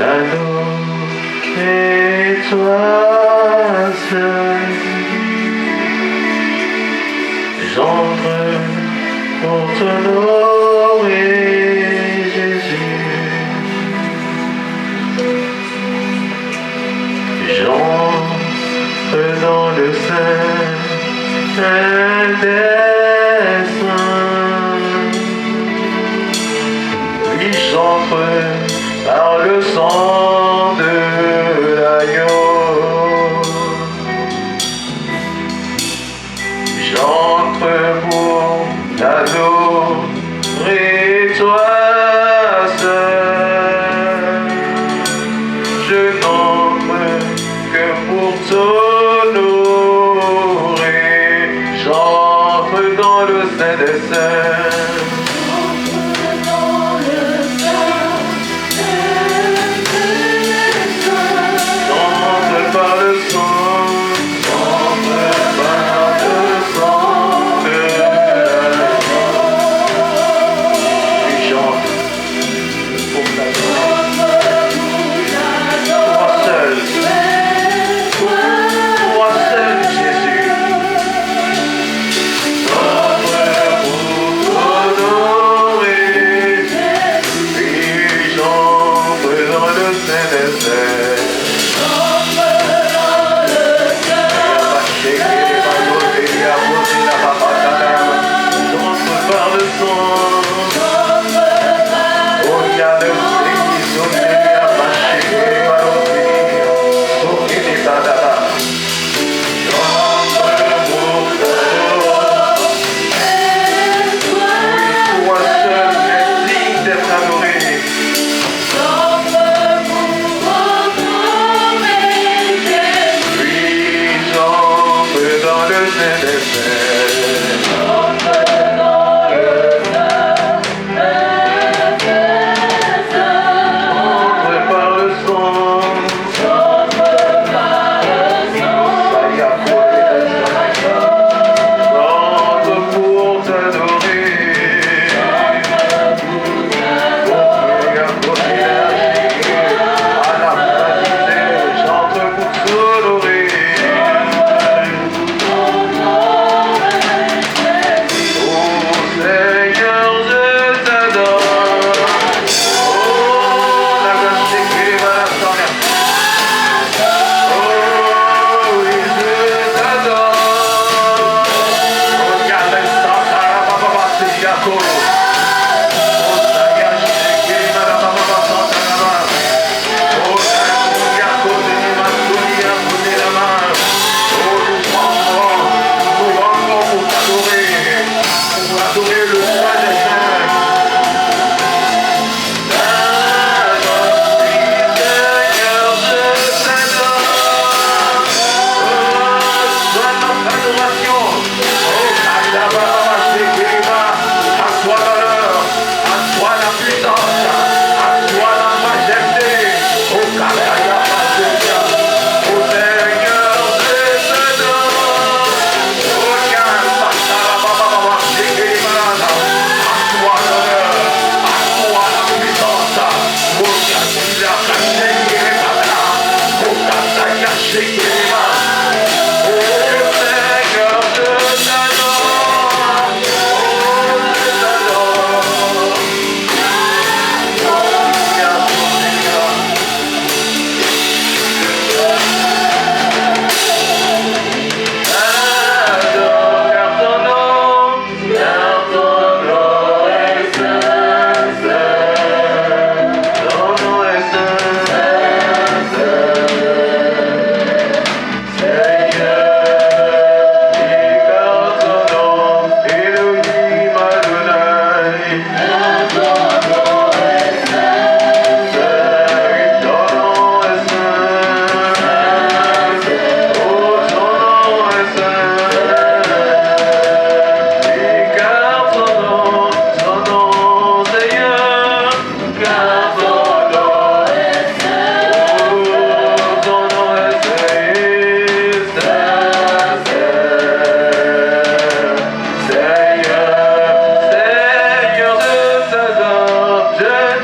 T'adore et toi seul, j'entre pour t'honorer, Jésus. J'entre dans le sein des saints. Oui, j'entre par le sang de l'agneau. J'entre pour t'adorer, toi seul. Je n'entre que pour t'honorer. J'entre dans le sein des saints.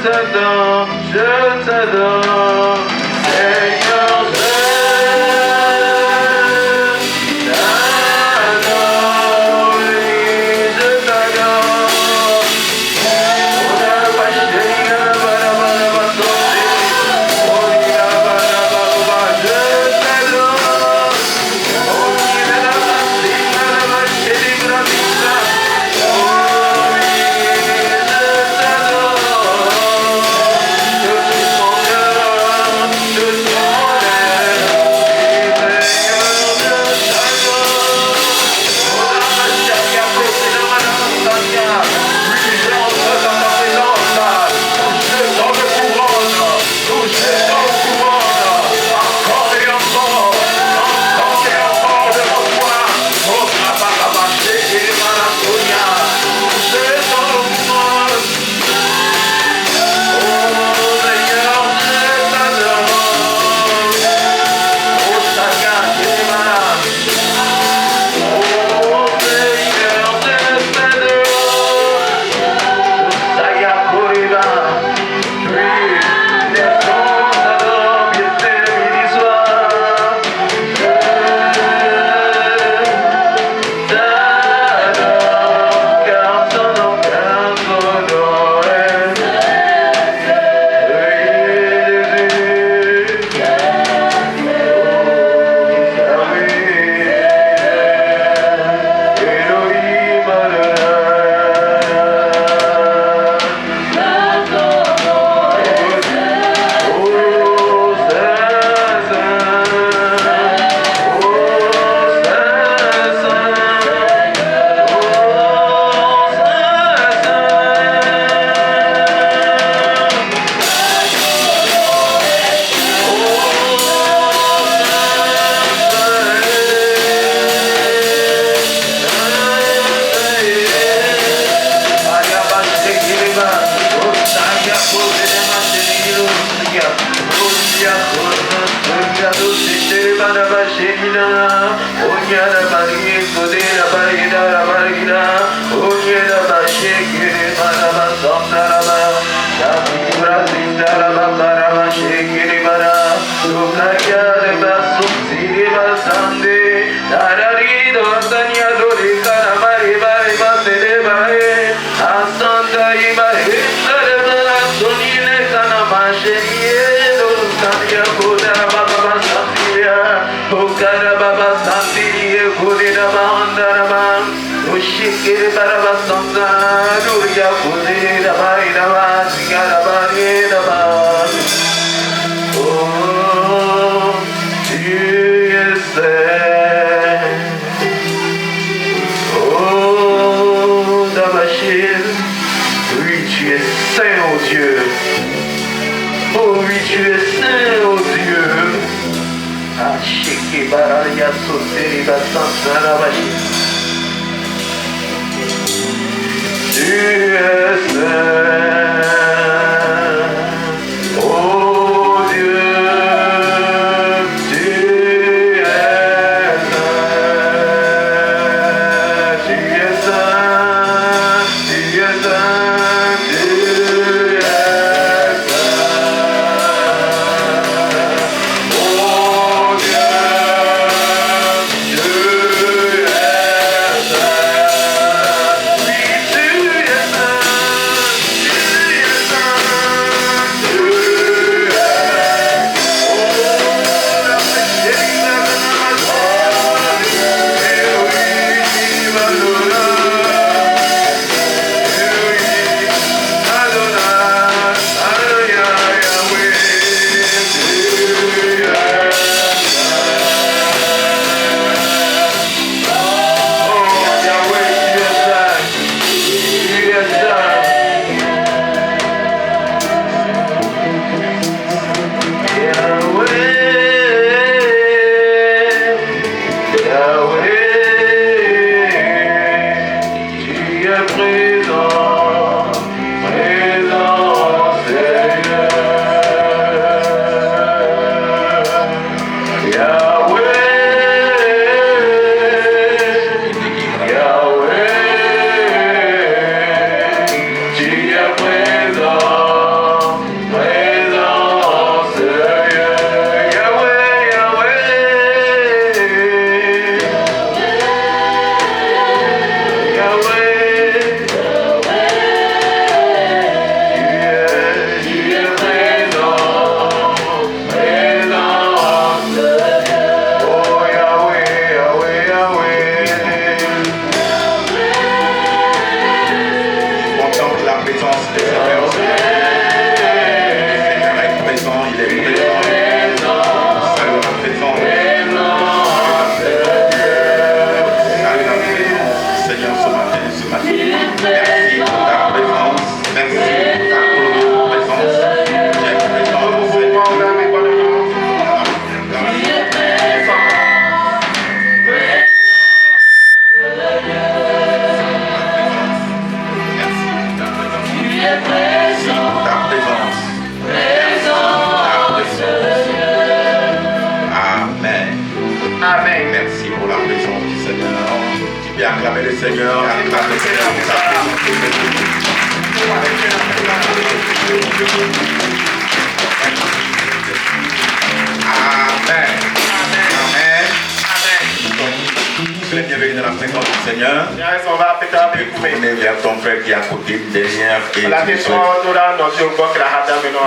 t'adore, je t'adore.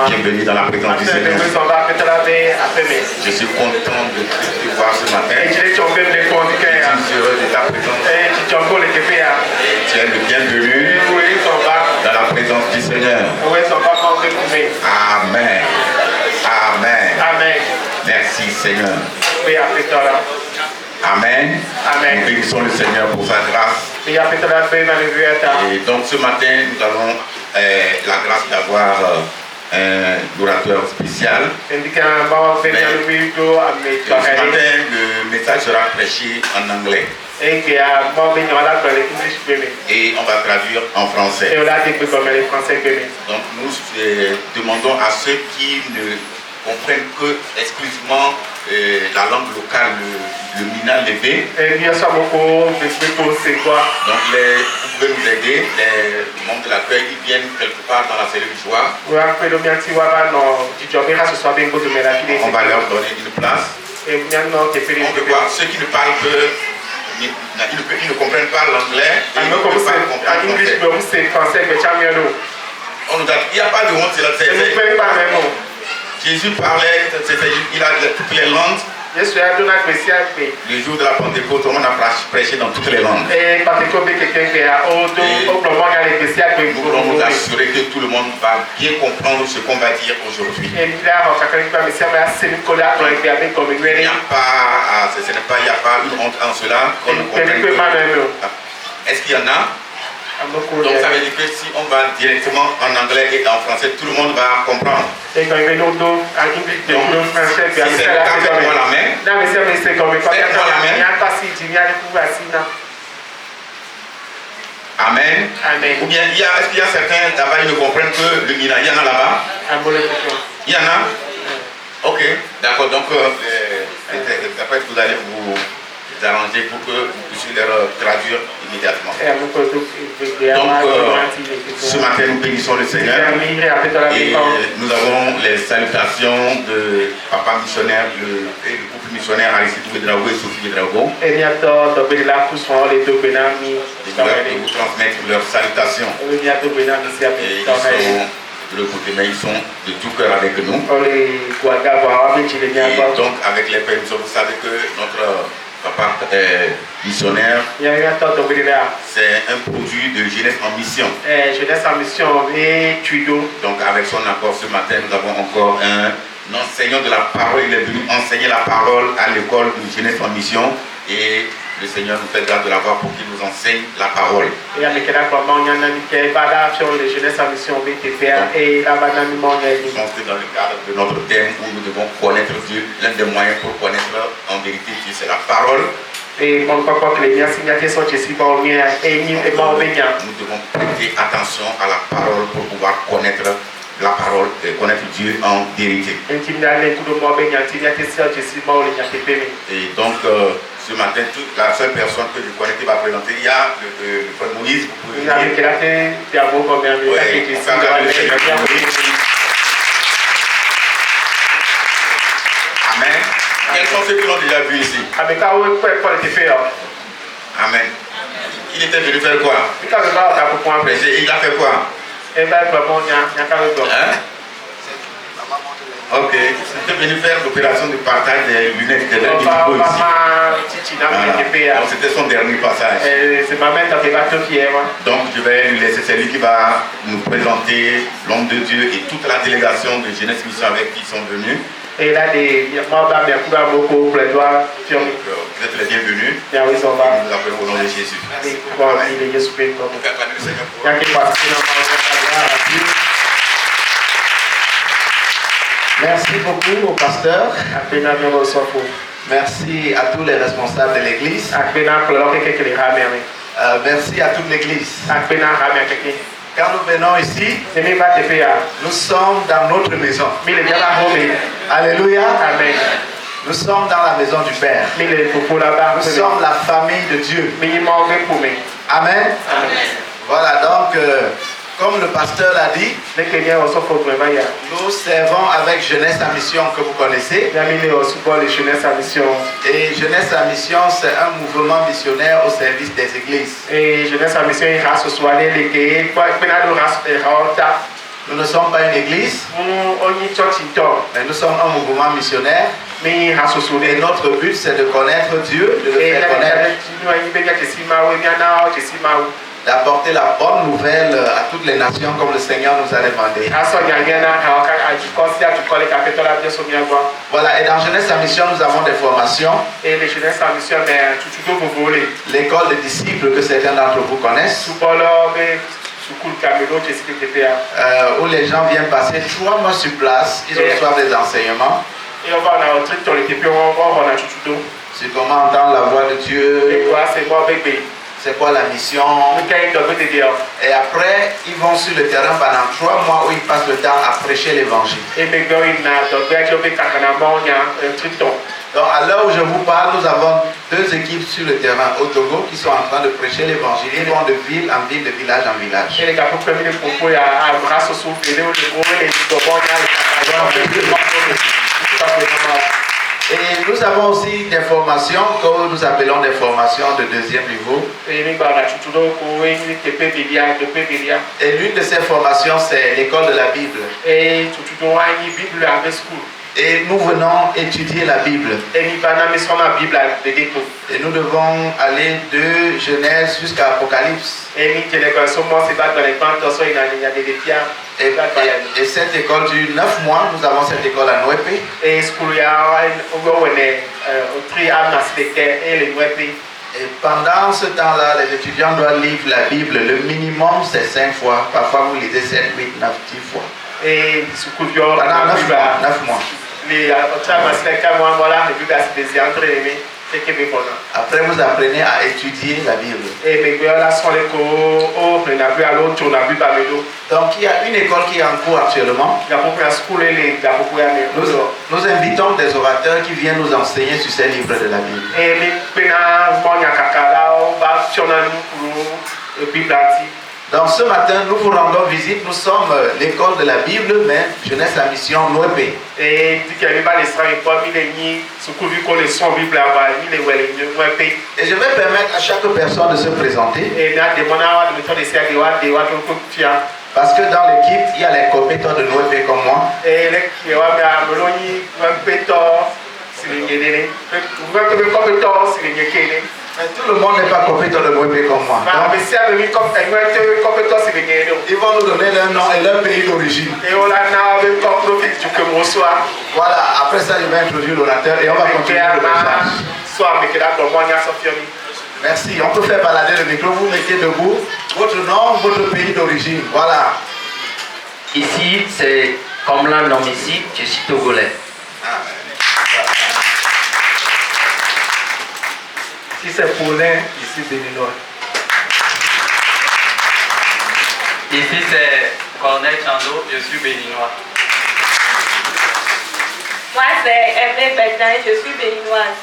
Bienvenue dans la présence du Seigneur. Je suis content de te voir ce matin. Je suis heureux de ta présence. Tu es le bienvenu dans la présence du Seigneur. Amen. Amen. Merci Seigneur. Amen. Nous bénissons le Seigneur pour sa grâce. Et donc ce matin, nous avons la grâce d'avoir un orateur spécial. Ce matin, le message sera prêché en anglais. Et on va traduire en français. Donc nous demandons à ceux qui ne comprennent que exclusivement la langue locale, le mina levé. Donc vous pouvez nous aider, les membres de l'accueil, ils viennent quelque part dans la cellule de joie. On va leur donner une place. On peut voir ceux qui ne parlent que, ils ne comprennent pas l'anglais. On nous a dit, il n'y a pas de honte, c'est la Jésus parlait, il a toutes les langues. Le jour de la Pentecôte, on a prêché dans toutes les langues. Et nous voulons nous assurer que tout le monde va bien comprendre ce qu'on va dire aujourd'hui. Il n'y a pas une honte en cela. Est-ce qu'il y en a? Donc ça veut dire que si on va directement en anglais et en français, tout le monde va comprendre. Donc, si c'est le cas, faites-moi la main. Faites-moi la main. Amen. Amen. Ou bien, est-ce qu'il y a certains là-bas qui ne comprennent que le mina? Il y en a là-bas? Il y en a? Ok, d'accord. Donc, après, vous allez vous arranger pour que vous puissiez leur traduire immédiatement. Donc, ce matin, nous bénissons le Seigneur et nous avons les salutations de Papa missionnaire et le groupe missionnaire Aristide Ouedraogo et Sophie Ouedraogo. Et nous allons vous transmettre leurs salutations. Et ils sont de l'autre côté, mais ils sont de tout cœur avec nous. Et donc, avec les permissions, vous savez que notre Papa missionnaire, c'est un produit de Jeunesse en Mission. Donc avec son accord ce matin, nous avons encore un enseignant de la parole. Il est venu enseigner la parole à l'école de Jeunesse en Mission. Et le Seigneur nous fait grâce de l'avoir pour qu'il nous enseigne la parole. Donc, nous sommes dans le cadre de notre thème où nous devons connaître Dieu. L'un des moyens pour connaître en vérité Dieu, c'est la parole. Et nous devons prêter attention à la parole pour pouvoir connaître la parole et connaître Dieu en vérité. Et donc, ce matin, la seule personne que je connais qui va présenter, il y a le frère Moïse. Vous pouvez venir. Amen. Quels sont ceux qui l'ont déjà vu ici? Amen. Il était venu faire quoi? Il a fait quoi? Hein? Ok, c'était venu faire l'opération de partage des lunettes de ici. Voilà. Donc c'était son dernier passage. Donc je vais lui laisser, c'est lui qui va nous présenter l'homme de Dieu et toute la délégation de Jeunesse Mission avec qui ils sont venus. Et là, vous êtes les bienvenus. Et nous appelons au nom de Jésus. Merci beaucoup au pasteur. Merci à tous les responsables de l'église. Merci à toute l'église. Quand nous venons ici, nous sommes dans notre maison. Alléluia. Amen. Nous sommes dans la maison du Père. Nous sommes la famille de Dieu. Amen. Voilà, donc, comme le pasteur l'a dit, nous servons avec Jeunesse à Mission que vous connaissez. Et Jeunesse à Mission, c'est un mouvement missionnaire au service des églises. Nous ne sommes pas une église, mais nous sommes un mouvement missionnaire. Et notre but, c'est de connaître Dieu, de le faire connaître. D'apporter la bonne nouvelle à toutes les nations comme le Seigneur nous a demandé. Voilà, et dans Jeunesse à Mission, nous avons des formations. L'école des disciples que certains d'entre vous connaissent. Où les gens viennent passer 3 mois sur place, ils reçoivent des enseignements. Sur comment entendre la voix de Dieu. c'est quoi la mission. Et après, ils vont sur le terrain pendant 3 mois où ils passent le temps à prêcher l'évangile. Donc à l'heure où je vous parle, nous avons 2 équipes sur le terrain au Togo qui sont en train de prêcher l'évangile. Ils vont de ville en ville, de village en village. Et nous avons aussi des formations que nous appelons des formations de 2e niveau. Et l'une de ces formations, c'est l'école de la Bible. Et nous venons étudier la Bible. Et nous devons aller de Genèse jusqu'à Apocalypse. Et cette école dure 9 mois. Nous avons cette école à Nouépé. Et pendant ce temps-là, les étudiants doivent lire la Bible. Le minimum, c'est 5 fois. Parfois, vous lisez 7, 8, 9, 10 fois. Et pendant 9 mois. Après, vous apprenez à étudier la Bible. Donc, il y a une école qui est en cours actuellement. Nous invitons des orateurs qui viennent nous enseigner sur ces livres de la Bible. Donc ce matin, nous vous rendons visite. Nous sommes l'école de la Bible, mais Jeunesse à Mission Nouépé. Et je vais permettre à chaque personne de se présenter. Parce que dans l'équipe, il y a les compétents de Nouépé comme moi. Mais tout le monde n'est pas compétent de Nouépé comme moi. Donc, ils vont nous donner leur nom et leur pays d'origine. Voilà, après ça, je vais introduire l'orateur et on va continuer le message. Merci, on peut faire balader le micro, vous mettez debout votre nom, votre pays d'origine. Voilà. Ici, c'est comme l'un nomme ici, je suis togolais. Si c'est Paulin, ici béninois. Ici c'est Corneille Chando, je suis béninois. Moi c'est Aimé Bertin, je suis béninoise.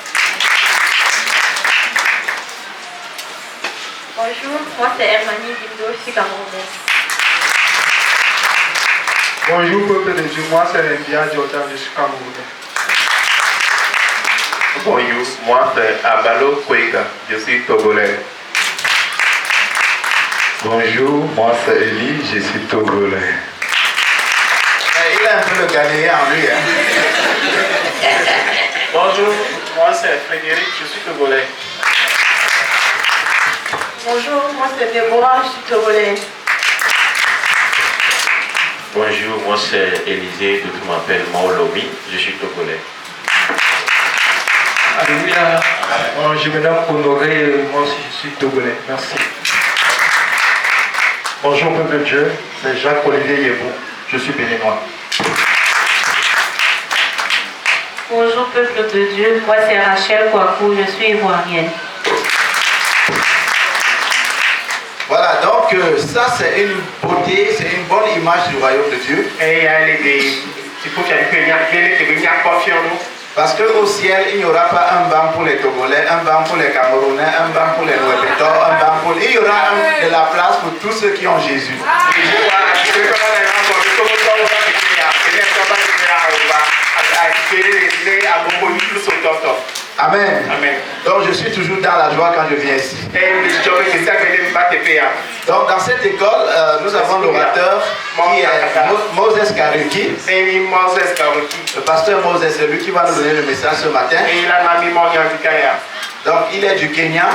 Bonjour, moi c'est Hermanie Dindo, je suis camerounaise. Bonjour peuple de Dieu, moi c'est India Jordan, je suis camerounais. Bonjour, moi c'est Abalo Kwega, je suis togolais. Bonjour, moi c'est Eli, je suis togolais. Il a un peu le ghanéen en lui. Hein? Bonjour, moi c'est Frédéric, je suis togolais. Bonjour, moi c'est Déborah, je suis togolaise. Bonjour, moi c'est Élisée, d'autres m'appellent Maolomi, je suis togolais. Alléluia. Je me nomme Honoré, moi aussi je suis togolais. Merci. Bonjour peuple de Dieu, c'est Jacques-Olivier Yébou, je suis béninois. Bonjour peuple de Dieu, moi c'est Rachel Kouakou, je suis ivoirienne. Voilà, donc ça c'est une beauté, c'est une bonne image du royaume de Dieu. Parce qu'au ciel, il n'y aura pas un banc pour les Togolais, un banc pour les Camerounais, un banc pour les Nouépétors, un banc pour... Il y aura de la place pour tous ceux qui ont Jésus. Amen. Amen. Donc je suis toujours dans la joie quand je viens ici. Donc dans cette école, nous avons l'orateur qui est Moses Karuki. Le pasteur Moses, c'est lui qui va nous donner le message ce matin. Donc il est du Kenya.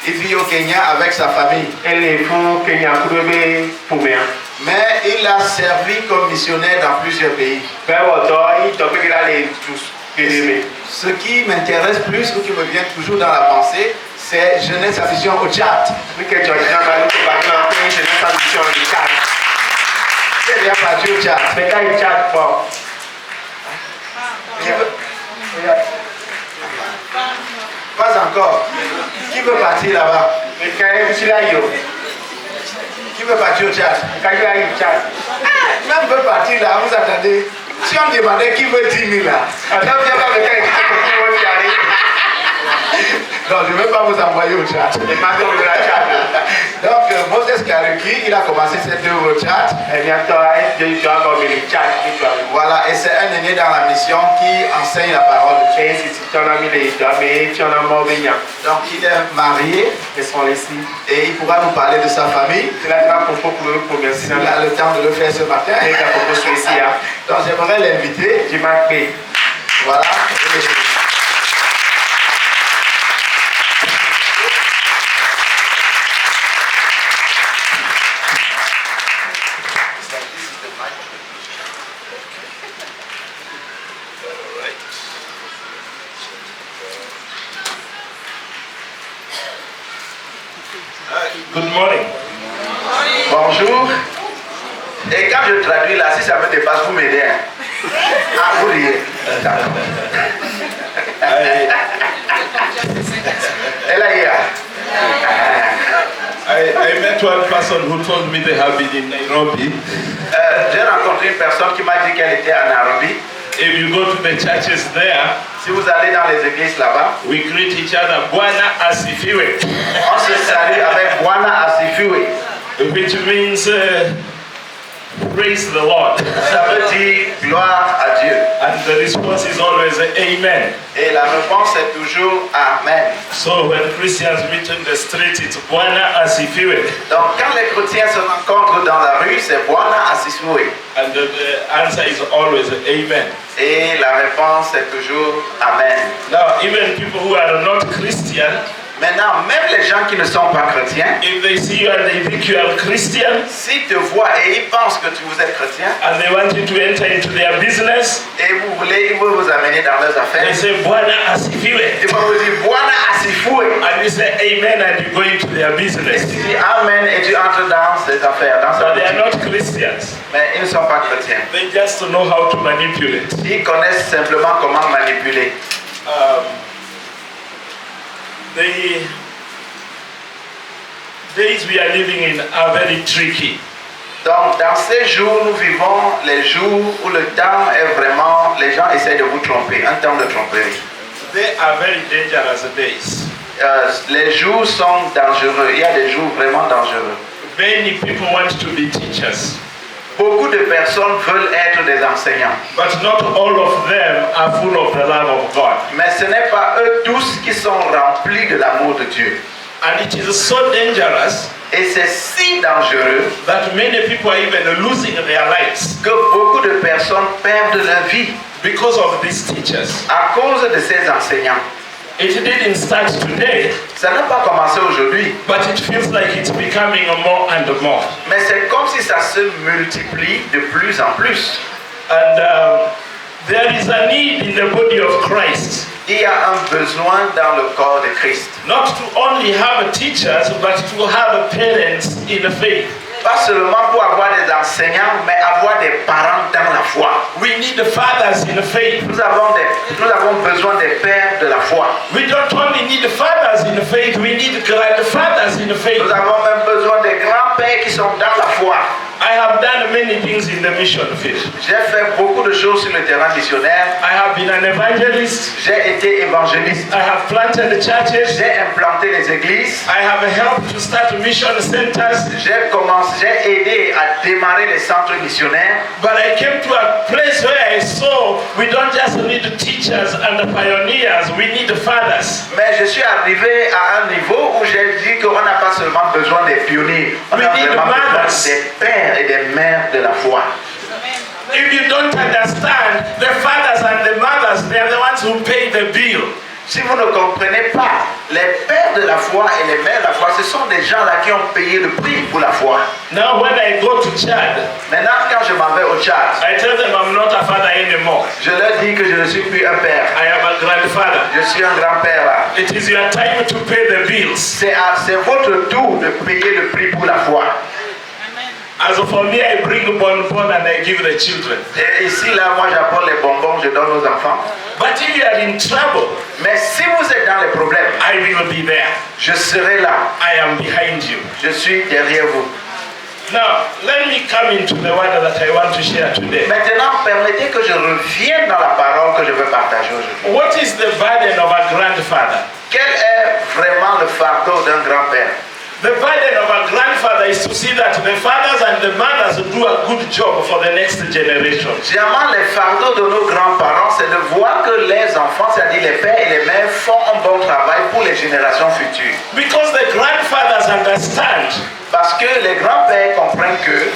Il vit au Kenya avec sa famille. Mais il a servi comme missionnaire dans plusieurs pays. Ce qui m'intéresse plus ou qui me vient toujours dans la pensée, c'est Jeunesse à Mission au Tchad. J'ai déjà parti au Tchad. Pas encore. Qui veut partir là-bas? Qui veut partir au Tchad? Même veut partir là, vous attendez. Si on demandait qui veut 10 000 là, non, je ne vais pas vous envoyer au Tchad. Donc, Moses Karuki, il a commencé cette œuvre au Tchad. Voilà, et c'est un aîné dans la mission qui enseigne la parole de Dieu. Donc, il est marié et il pourra nous parler de sa famille. Il a le temps de le faire ce matin. Donc, j'aimerais l'inviter. Voilà. Good morning. Bonjour. Et quand je traduis là, si ça me dépasse, vous m'aidez. Ah, vous riez. Elle est là. I met one person who told me they have been in Nairobi. J'ai rencontré une personne qui m'a dit qu'elle était à Nairobi. If you go to the churches there, si vous allez dans les églises là-bas, we greet each other, Bwana asifiwe. On se salue avec Bwana asifiwe, which means praise the Lord. Ça veut dire gloire à Dieu. And the response is always amen. Et la réponse est toujours amen. So when Christians meet in the street, it's Bwana asifiwe. Donc quand les chrétiens se rencontrent dans la rue, c'est Bwana asifiwe. And the answer is always amen. Et la réponse est toujours amen. Now, even people who are not Christian, maintenant, même les gens qui ne sont pas chrétiens, if they see you and they think you are Christian, s'ils te voient et ils pensent que vous êtes chrétien, and they want you to enter into their business, et ils veulent vous amener dans leurs affaires, they say Bwana asifiwe. Ils vont vous dire Bwana asifiwe. And you say amen and you go into their business. Et tu dis amen et tu entres dans ces affaires, dans but they are not Christians. Mais ils ne sont pas chrétiens. They just know how to manipulate. Ils connaissent simplement comment manipuler. The days we are living in are very tricky. Donc, dans ces jours, nous vivons les jours où le temps est vraiment, les gens essaient de vous tromper, un temps de tromperie. They are very dangerous days. Les jours sont dangereux. Il y a des jours vraiment dangereux. Many people want to be teachers. Beaucoup de personnes veulent être des enseignants. But not all of them are full of the love of God. Mais ce n'est pas eux tous qui sont remplis de l'amour de Dieu. And it is so dangerous. Et c'est si dangereux that many people are even losing their lives. Que beaucoup de personnes perdent leur vie. Because of these teachers. À cause de ces enseignants. It didn't start today. Ça n'a pas commencé aujourd'hui. But it feels like it's becoming more and more. Mais c'est comme si ça se multiplie de plus en plus. And there is a need in the body of Christ. Il y a un besoin dans le corps de Christ. Not to only have teachers, but to have parents in the faith. Pas seulement pour avoir des enseignants, mais avoir des parents dans la foi. We need the fathers in the faith. Nous avons besoin des pères de la foi. We don't only need the fathers in the faith, we need grandfathers in the faith. Nous avons même besoin des grands-pères qui sont dans la foi. I have done many things in the mission field. J'ai fait beaucoup de choses sur le terrain missionnaire. I have been an evangelist. J'ai été évangéliste. I have planted the churches. J'ai implanté les églises. I have helped to start mission centers. J'ai aidé à démarrer les centres missionnaires. But I came to a place where I saw we don't just need teachers and the pioneers, we need the fathers. Mais je suis arrivé à un niveau où j'ai dit qu'on n'a pas seulement besoin des pionniers, on a vraiment besoin des pères et des mères de la foi. If you don't understand, the fathers and the mothers, they are the ones who pay the bill. Si vous ne comprenez pas, les pères de la foi et les mères de la foi, ce sont des gens là qui ont payé le prix pour la foi. Now when I go to Chad, maintenant quand je m'en vais au Tchad, I tell them I'm not a father anymore. Je leur dis que je ne suis plus un père. I am a grandfather. Je suis un grand-père là. It is your time to pay the bills. C'est votre tour de payer le prix pour la foi. As for me, I bring bonbon and I give the children. Et ici, là, moi, j'apporte les bonbons, je donne aux enfants. But if you are in trouble, Mais si vous êtes dans les problèmes, I will be there. je serai là. I am behind you. Je suis derrière vous. Now, let me come into the word that I want to share today. Maintenant, permettez que je revienne dans la parole que je veux partager aujourd'hui. What is the burden of a grandfather? Quel est vraiment le fardeau d'un grand-père? The burden of a grandfather is to see that the fathers and the mothers do a good job for the next generation. Généralement, les fardeaux de nos grands-parents, c'est de voir que les enfants, c'est-à-dire les pères et les mères, font un bon travail pour les générations futures. Because the grandfathers understand Parce que les grands-pères comprennent que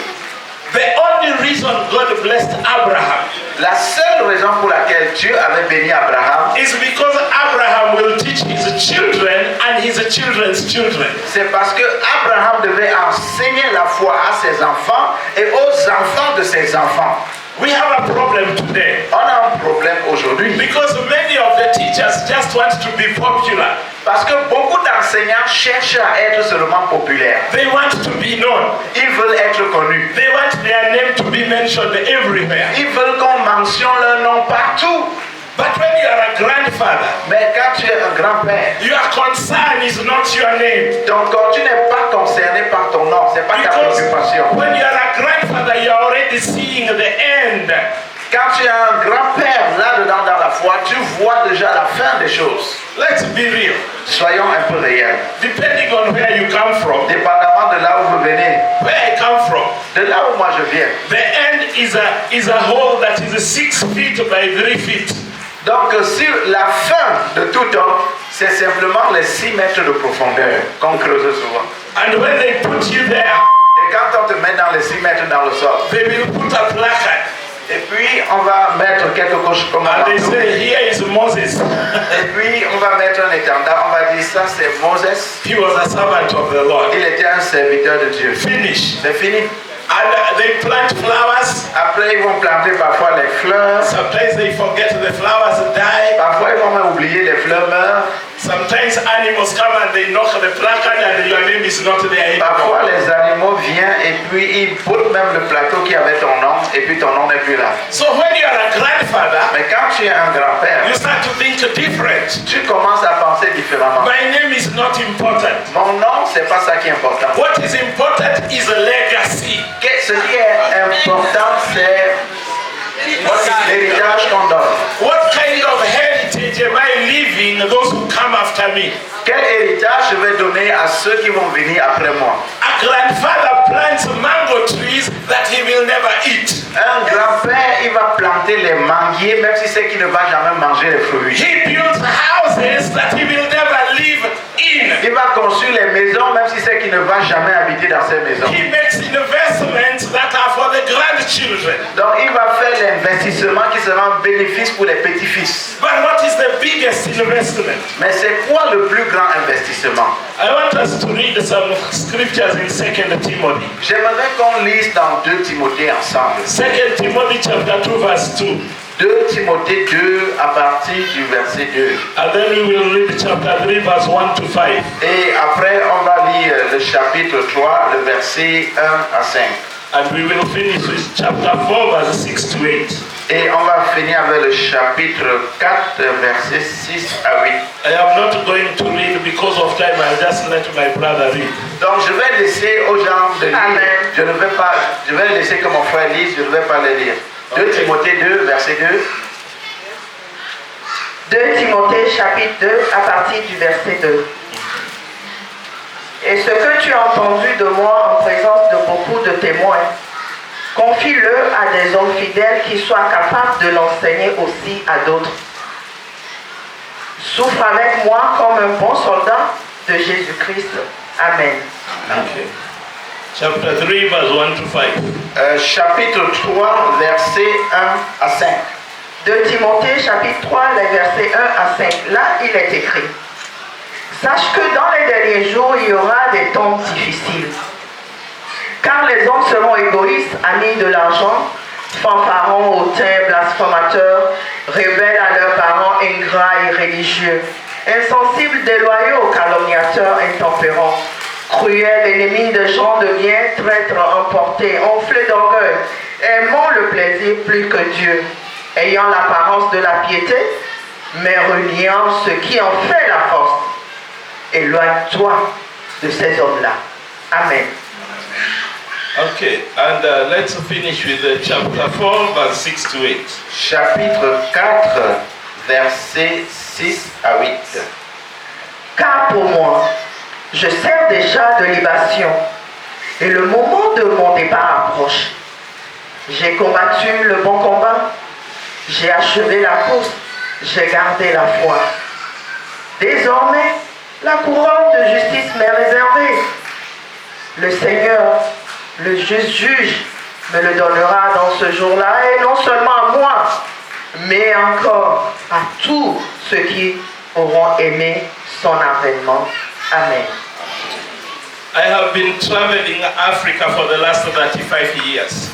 the only reason God blessed Abraham la seule raison pour laquelle Dieu avait béni Abraham, is because Abraham will teach his children and his children's children. c'est parce que Abraham devait enseigner la foi à ses enfants et aux enfants de ses enfants. We have a problem today On a un problème aujourd'hui. because many of the teachers just want to be popular. Parce que beaucoup d'enseignants cherchent à être seulement populaires. They want to be known. Ils veulent être connus. They want their name to be mentioned everywhere. Ils veulent qu'on mentionne leur nom partout. But when you are a grandfather, Mais quand tu es un grand-père, your concern is not your name. donc quand tu n'es pas concerné par ton nom, c'est pas ta Because préoccupation. when you are a grandfather, you are already seeing the end. Quand tu es un grand-père là-dedans dans la foi, tu vois déjà la fin des choses. Let's be real. Soyons un peu réels. Depending on where you come from, Dépendamment de là où vous venez, where I come from, de là où moi je viens. the end is a hole that is 6 feet by 3 feet. Donc sur la fin de tout homme, c'est simplement les 6 mètres de profondeur qu'on creuse souvent. And when they put you there, Et quand on te met dans les 6 mètres dans le sol, they will put a placard. et puis on va mettre quelque chose comme un And they manteau. say, here is Moses. Et puis on va mettre un étendard, on va dire ça c'est Moses. He was a servant of the Lord. Il était un serviteur de Dieu. Finish. C'est fini. And they plant flowers. Après ils vont planter parfois les fleurs. Sometimes they forget the flowers die. Parfois ils vont même oublier les fleurs meurent. Sometimes animals come and they knock the placard and your name is not there Parfois anymore. les animaux viennent et puis ils boutent même le plateau qui avait ton nom et puis ton nom n'est plus là. So when you are a grandfather, Mais quand tu es un grand-père, you start to think different. tu commences à penser différemment. My name is not important. Mon nom, c'est pas ça qui est important. What is important is a legacy. Ce qui est important, c'est l'héritage qu'on donne. What kind of heritage am I leaving those who come after me? Quel héritage je vais donner à ceux qui vont venir après moi? A grandfather plants mango trees that he will never eat. Un grand-père, il va planter les manguiers, même si c'est qu'il ne va jamais manger les fruits. He builds houses that he will never live in. Il va construire les maisons, même si c'est qu'il ne va jamais habiter dans ces maisons. He makes investments that are for the grandchildren. Donc il va faire l'investissement qui sera un bénéfice pour les petits-fils. But what is the biggest investment? Mais c'est quoi le plus grand investissement? I want us to read some scriptures in 2 Timothy. J'aimerais qu'on lise dans 2 Timothée ensemble. 2 Timothy chapter 2 verse 2. 2 Timothée 2 à partir du verset 2. And then we will read chapter 3 verse 1 to 5. Et après on va lire le chapitre 3, le verset 1 à 5. And we will finish with chapter 4 verse 6 to 8. Et on va finir avec le chapitre 4, verset 6 à 8. I am not going to read because of time. I'll just let my brother read. Donc je vais laisser aux gens de lire. Amen. Je vais laisser que mon frère lise, je ne vais pas les lire. 2 Timothée 2, verset 2. 2 Timothée chapitre 2 à partir du verset 2. Et ce que tu as entendu de moi en présence de beaucoup de témoins, confie-le à des hommes fidèles qui soient capables de l'enseigner aussi à d'autres. Souffre avec moi comme un bon soldat de Jésus-Christ. Amen. Okay. Chapter 3 verse 1 to 5. Chapitre 3, verset 1 à 5. 2 Timothée chapitre 3, les versets 1 à 5. Là, il est écrit: sache que dans les derniers jours, il y aura des temps difficiles. Car les hommes seront égoïstes, amis de l'argent, fanfarons, hautains, blasphémateurs, rebelles à leurs parents, ingrats, irréligieux, insensibles, déloyaux, calomniateurs, intempérants, Cruels ennemis de gens de bien, traîtres emportés, enflés d'orgueil, aimant le plaisir plus que Dieu, ayant l'apparence de la piété, mais reniant ce qui en fait la force. Éloigne-toi de ces hommes-là. Amen. Okay, and let's finish with chapter 4, verse 6 to 8. Chapitre 4, versets 6 à 8. Car pour moi, je sers déjà de libation, et le moment de mon départ approche. J'ai combattu le bon combat, j'ai achevé la course, j'ai gardé la foi. Désormais, la couronne de justice m'est réservée. Le Seigneur, le juste juge, me le donnera dans ce jour-là, et non seulement à moi, mais encore à tous ceux qui auront aimé son avènement. Amen. I have been traveling Africa for the last 35 years.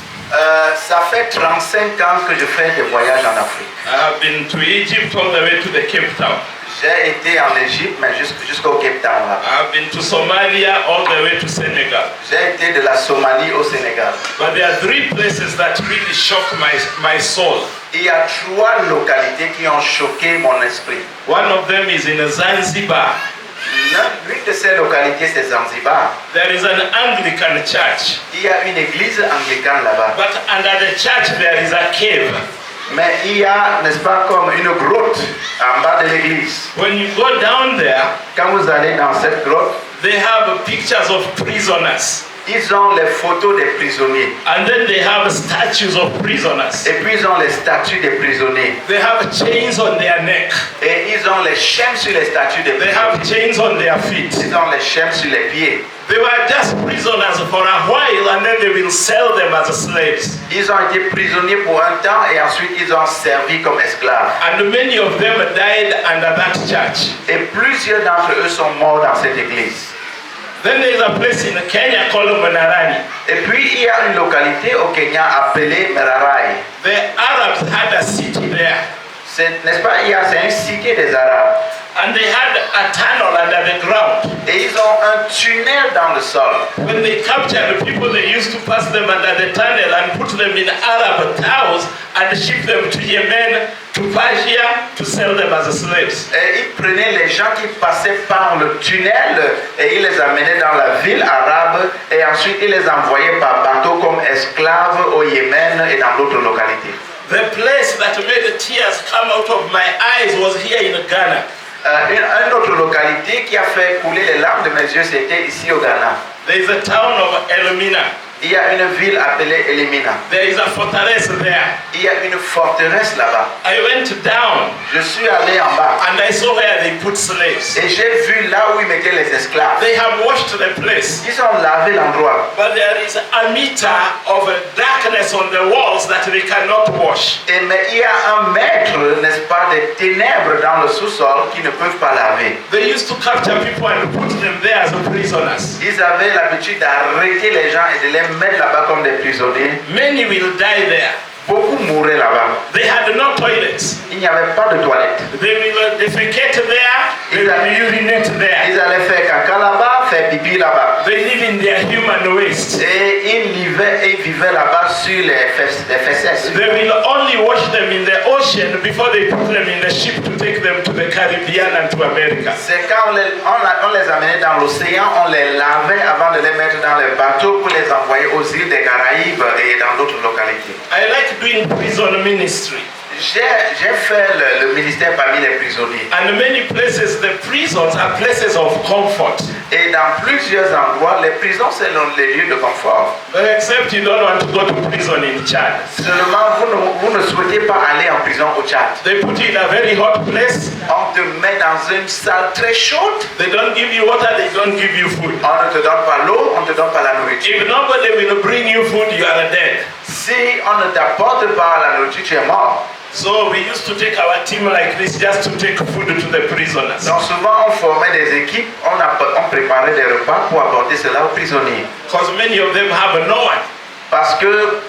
Ça fait 35 ans que je fais des voyages en Afrique. I have been to Egypt all the way to the Cape Town. J'ai été en Égypte, mais jusqu'au Cape Town. I have been to Somalia all the way to Senegal. J'ai été de la Somalie au Sénégal. But there are 3 places that really shock my soul. Il y a 3 localités qui ont choqué mon esprit. One of them is in Zanzibar. L'une de ces localités, c'est Zanzibar. There is an Anglican church. Il y a une église anglicane là-bas. But under the church there is a cave. Mais il y a, n'est-ce pas, comme une grotte en bas de l'église. When you go down there, quand vous allez dans cette grotte, they have pictures of prisoners. Ils ont les photos des prisonniers. And then they have statues of prisoners. Et puis ils ont les statues des prisonniers. They have chains on their neck. Et ils ont les chaînes sur les statues des prisonniers. They have chains on their feet. Ils ont les chaînes sur les pieds. They were just prisoners for a while and then they will sell them as slaves. Ils ont été prisonniers pour un temps et ensuite ils ont servi comme esclaves. And many of them died under that church. Et plusieurs d'entre eux sont morts dans cette église. Then there is a place in Kenya called Menarani. Et puis il y a une localité au Kenya appelée Merarai. The Arabs had a city there. N'est-ce pas, c'est un cité des Arabes. And they had a tunnel under the ground. Et ils ont un tunnel dans le sol. When they captured the people, they used to pass them under the tunnel and put them in Arab towns and ship them to Yemen, to Persia, to sell them as slaves. Et ils prenaient les gens qui passaient par le tunnel et ils les amenaient dans la ville arabe et ensuite ils les envoyaient par bateau comme esclaves au Yémen et dans d'autres localités. The place that made the tears come out of my eyes was here in Ghana. Une autre localité qui a fait couler les larmes de mes yeux, c'était ici au Ghana. There is a town of Elmina. Il y a une ville appelée Elimina. There is a fortress there. Il y a une forteresse là-bas. I went down. Je suis allé en bas. And I saw where they put slaves. Et j'ai vu là où ils mettaient les esclaves. They have washed the place. Ils ont lavé l'endroit. But there is a meter of darkness on the walls that they cannot wash. Mais il y a un mètre, n'est-ce pas, de ténèbres dans le sous-sol qui ne peuvent pas laver. They used to capture people and put them there as prisoners. Ils avaient l'habitude d'arrêter les gens et de les mettre là-bas comme des prisonniers. Many will die there. Beaucoup mouraient là-bas. They had no toilets. Il n'y avait pas de toilettes. They will defecate there. They will urinate there. Ils allaient faire caca là-bas, faire pipi là-bas. They live in their human waste. Et ils vivaient là-bas sur les fesses. They will only wash them in the ocean before they put them in the ship to take them to the Caribbean and to America. C'est quand on les amenait dans l'océan, on les lavait avant de les mettre dans les bateaux pour les envoyer aux îles des Caraïbes et dans d'autres localités. I like doing prison ministry. J'ai fait le ministère parmi les prisonniers. And many places, the prisons are places of comfort. Et dans plusieurs endroits, les prisons c'est les lieux de confort. Except you don't want to go to prison in Chad. Seulement, vous ne souhaitez pas aller en prison au Tchad. They put you in a very hot place. On te met dans une salle très chaude. They don't give you water, they don't give you food. On ne te donne pas l'eau, on ne te donne pas la nourriture. If nobody will bring you food, you are dead. Si on ne t'apporte pas la nourriture, tu es mort. So we used to take our team like this just to take food to the prisoners. Donc souvent on formait des équipes, on préparait des repas pour apporter cela aux prisonniers. Because many of them have no one. Parce que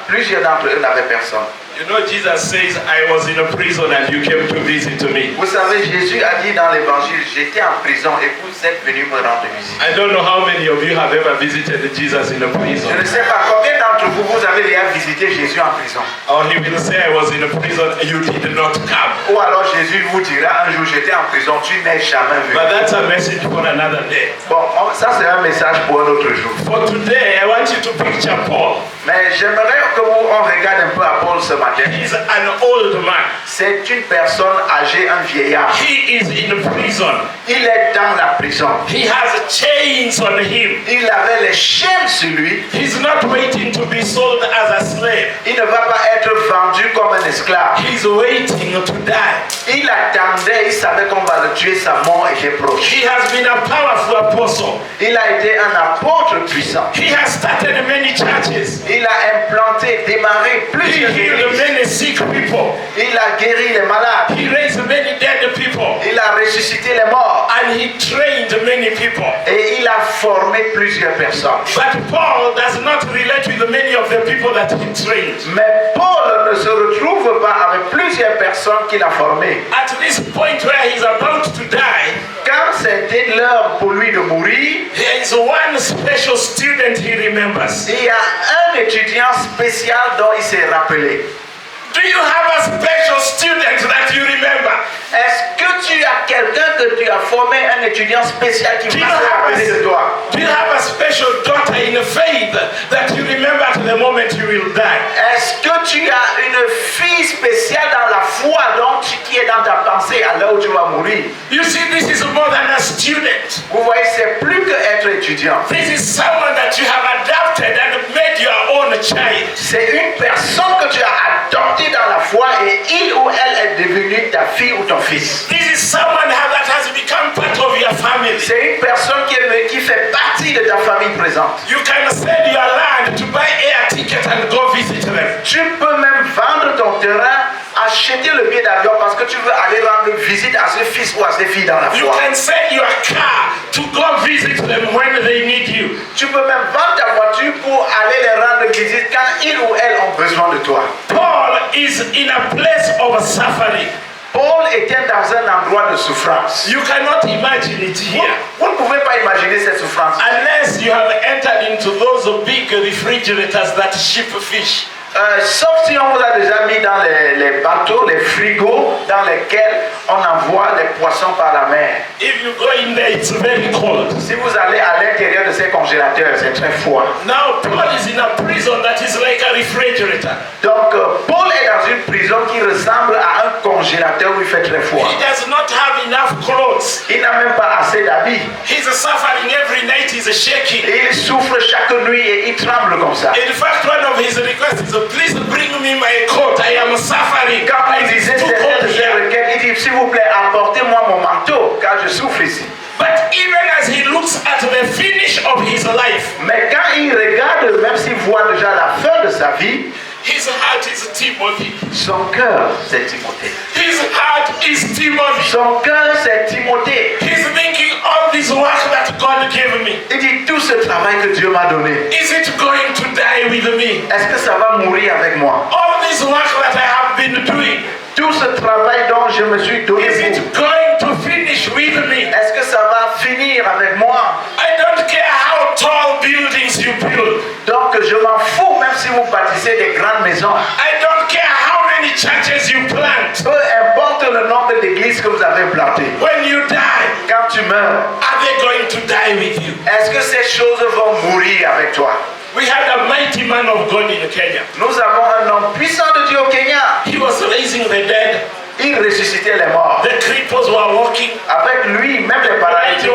plusieurs d'entre eux n'avaient personne. You know, Jesus says, I was in a prison and you came to visit me. Vous savez, Jésus a dit dans l'évangile, j'étais en prison et vous êtes venus me rendre visite. I don't know how many of you have ever visited Jesus in a prison. Je ne sais pas combien d'entre vous, vous avez déjà visité Jésus en prison. Or he will say, I was in a prison and you did not come. Ou alors Jésus vous dira un jour, j'étais en prison, tu n'es jamais venu. But that's a message for another day. Bon, ça c'est un message pour un autre jour. For today, I want you to picture Paul. Mais j'aimerais que on regarde un peu à Paul ce matin. He's an old man. C'est une personne âgée, un vieillard. He is in prison. Il est dans la prison. He has chains on him. Il avait les chaînes sur lui. He's not waiting to be sold as a slave. Il ne va pas être vendu comme un esclave. He's waiting to die. Il attendait, il savait qu'on va le tuer, sa mort était proche. He has been a powerful apostle. Il a été un apôtre puissant. He has started many churches. Il a implanté, démarré He plusieurs healed églises. many sick people. Il a guéri les malades. He raised many dead people. Il a ressuscité les morts. And he trained many people. Et il a formé plusieurs personnes. But Paul does not relate with many of the people that he trained. Mais Paul ne se retrouve pas avec plusieurs personnes qu'il a formées. At this point where he's about to die, Quand c'était l'heure pour lui de mourir, there is one special student he remembers. il y a un étudiant spécial dont il s'est rappelé. Do you have a special student that you remember? Est-ce que tu as quelqu'un que tu as formé, un étudiant spécial qui va se rappeler de toi? Do you have a special daughter in faith that you remember at the moment you will die? Est-ce que tu as une fille spéciale dans la foi dont qui est dans ta pensée à l'heure où tu vas mourir? You see, this is more than a student. Vous voyez, c'est plus que être étudiant. This is someone that you have adopted and made your own child. C'est une personne que tu as adoptée dans la foi et il ou elle est devenue ta fille ou ton fils. This is someone that has become part of your family. C'est une personne qui fait partie de ta famille présente. You can sell your land to buy air ticket and go visit them. Tu peux même vendre ton terrain, acheter le billet d'avion parce que tu veux aller rendre visite à ce fils ou à ces filles dans la You foi. can sell your car to go visit them when they need you. Tu peux même vendre ta voiture pour aller les rendre visite quand ils ou elles ont besoin de toi. Paul is in a place of suffering. Paul était dans un endroit de souffrance. You cannot imagine it here. Vous ne pouvez pas imaginer cette souffrance. Unless you have entered into those big refrigerators that ship fish. Sauf si on vous a déjà mis dans les bateaux, les frigos dans lesquels on envoie les poissons par la mer. If you go in there, it's very cold. Si vous allez à l'intérieur de ces congélateurs, c'est très froid. Now Paul is in a prison that is like a refrigerator. Donc Paul est dans une prison qui ressemble à un congélateur où il fait très froid. He does not have enough clothes. Il n'a même pas assez d'habits. He's suffering every night. He's shaking. Et il souffre chaque nuit et il tremble comme ça. In fact, one of his requests is, please bring me my coat. I am suffering. Quand il disait certaines de ses requêtes, il dit, s'il vous plaît, apportez-moi mon manteau, car je souffre ici. But even as he looks at the finish of his life, Mais quand il regarde, même s'il voit déjà la fin de sa vie, his heart is Timothy. son cœur, c'est Timothée. His heart is Timothy. Son cœur, c'est Timothée. He's thinking all this work that God gave me. Il dit, tout ce travail que Dieu m'a donné, Is it going to die with me? est-ce que ça va mourir avec moi? All this work that I have been doing, Tout ce travail dont je me suis donné is it pour, going to finish with me? est-ce que ça va finir avec moi? I don't care how tall buildings you build. Donc je m'en fous, même si vous bâtissez des grandes maisons. I don't care how many churches you plant. Peu importe le nombre d'églises que vous avez plantées. When you die, Quand tu meurs, are they going to die with you? est-ce que ces choses vont mourir avec toi? We had a mighty man of God in Kenya. Nous avons un homme puissant de Dieu au Kenya. He was raising the dead. Il ressuscitait les morts. The cripples were walking. Avec lui, même les paralytiques,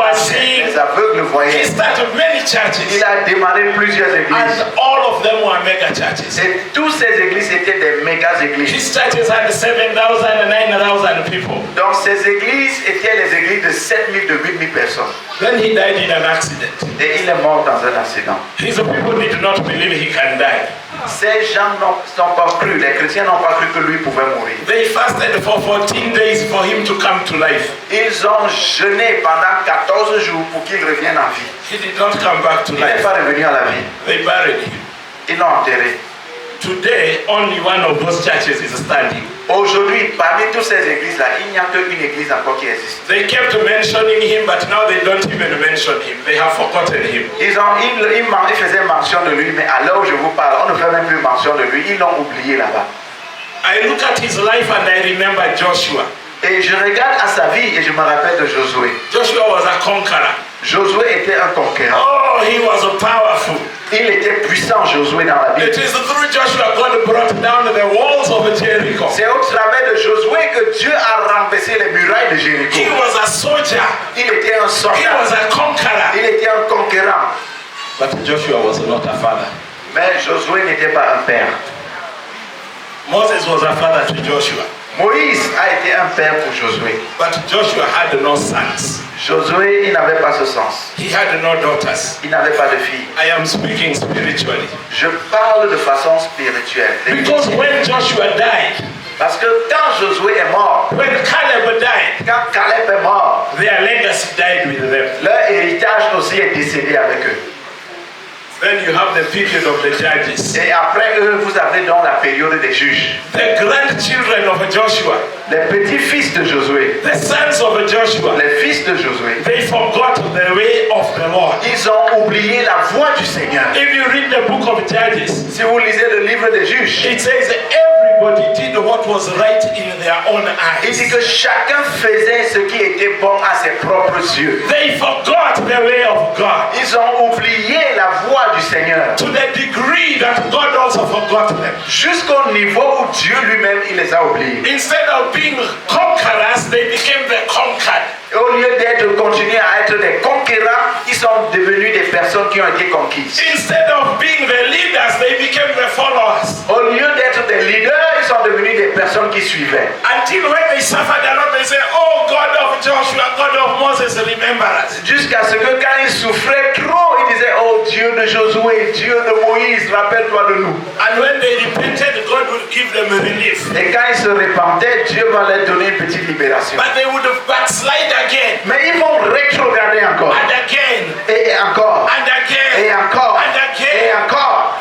les aveugles He voyaient. started many Il churches. a démarré plusieurs And églises. all of them were mega churches. Et toutes ces églises étaient des méga églises. His churches had 7,000 and 9,000 people. Donc ces églises étaient les églises de 7 000, de 8 000 personnes. Then he died in an accident. Et il est mort dans un accident. His people did not believe he can die. Ces gens n'ont pas cru, les chrétiens n'ont pas cru que lui pouvait mourir. They fasted for 14 days for him to come to life. Ils ont jeûné pendant 14 jours pour qu'il revienne en vie. He did not come back to Il n'est life. pas revenu à la vie. They buried him. Ils l'ont enterré. Today, only one of those churches is standing. Aujourd'hui, parmi toutes ces églises-là, il n'y a qu'une église encore qui existe. They kept mentioning him, but now they don't even mention him. They have forgotten him. Ils faisaient mention de lui, mais à l'heure où je vous parle, on ne fait même plus mention de lui. Ils l'ont oublié là-bas. I look at his life and I remember Joshua. Et je regarde à sa vie et je me rappelle de Josué. Joshua was a conqueror. Josué était un conquérant. Oh, he was powerful. Il était puissant, Josué, dans la Bible. It is through Joshua God brought down the walls of Jericho. C'est au travers de Josué que Dieu a renversé les murailles de Jéricho. He was a soldier. Il était un soldat. He was a conqueror. Il était un conquérant. But Joshua was not a father. Mais Josué n'était pas un père. Moses was a father to Joshua. Moïse a été un père pour Josué. But Joshua had no sons. Josué, il n'avait pas ce sens. He had no daughters. Il n'avait pas de filles. I am speaking spiritually. Je parle de façon spirituelle. Because when Joshua died, parce que quand Josué est mort, when Caleb died, quand Caleb est mort, their legacy died with them. Leur héritage aussi est décédé avec eux. Then you have the period of the judges. Et après eux, vous avez donc la période des juges. The grandchildren of Joshua. Les petits-fils de Josué. The sons of Joshua. Les fils de Josué. They forgot the way of the Lord. Ils ont oublié la voie du Seigneur. If you read the book of Judges, si vous lisez le livre des juges, it says everybody did what was right in their own eyes. Il dit que chacun faisait ce qui était bon à ses propres yeux. They forgot the way of God. Ils ont oublié la voie du Seigneur. To the degree that God also forgot them. Jusqu'au niveau où Dieu lui-même il les a oubliés. Instead of being conquerors, they became the conquered. Au lieu d'être continuer à être des conquérants, ils sont devenus des personnes qui ont été conquises. Instead of being the leaders, they became the followers. Au lieu d'être des leaders, ils sont devenus des personnes qui suivaient. Until when they suffered a lot, they say, "Oh God of Joshua, God of Moses, remember us." Jusqu'à ce que quand ils souffraient trop, ils disaient, "Oh Dieu de Josué, Dieu de Moïse, rappelle-toi de nous." And when they repented, God would give them relief. Et quand ils se repentaient, Dieu va leur donner une petite libération. But they would have backslide again. Mais ils vont rétrograder encore. And again. Et encore. And again. Et encore. And again. Et encore.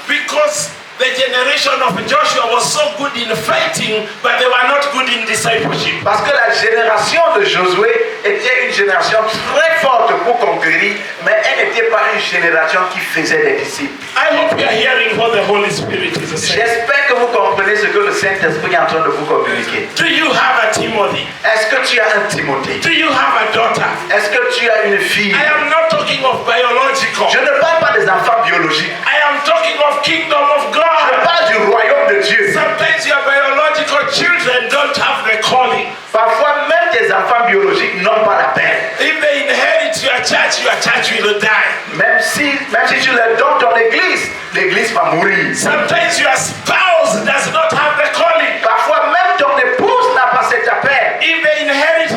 Because the generation of Joshua was so good in fighting, but they were not good in discipleship. Parce que la génération de Josué était une génération très forte pour conquérir, mais elle n'était pas une génération qui faisait des disciples. I hope you are hearing what the Holy Spirit is saying. J'espère que vous comprenez ce que le Saint-Esprit est en train de vous communiquer. Do you have a Timothy? Est-ce que tu as un Timothée? Do you have a daughter? Est-ce que tu as une fille? I am not talking of biological. Je ne parle pas des enfants biologiques. I am talking of kingdom of God. Je parle du royaume de Dieu. Sometimes your biological children don't have the calling. Parfois même tes enfants biologiques n'ont pas la peine. If they inherit your church will die. Même si tu leur donnes ton église, l'église va mourir. Sometimes your spouse does not have the calling. Parfois même ton épouse n'a pas cet appel. If they inherit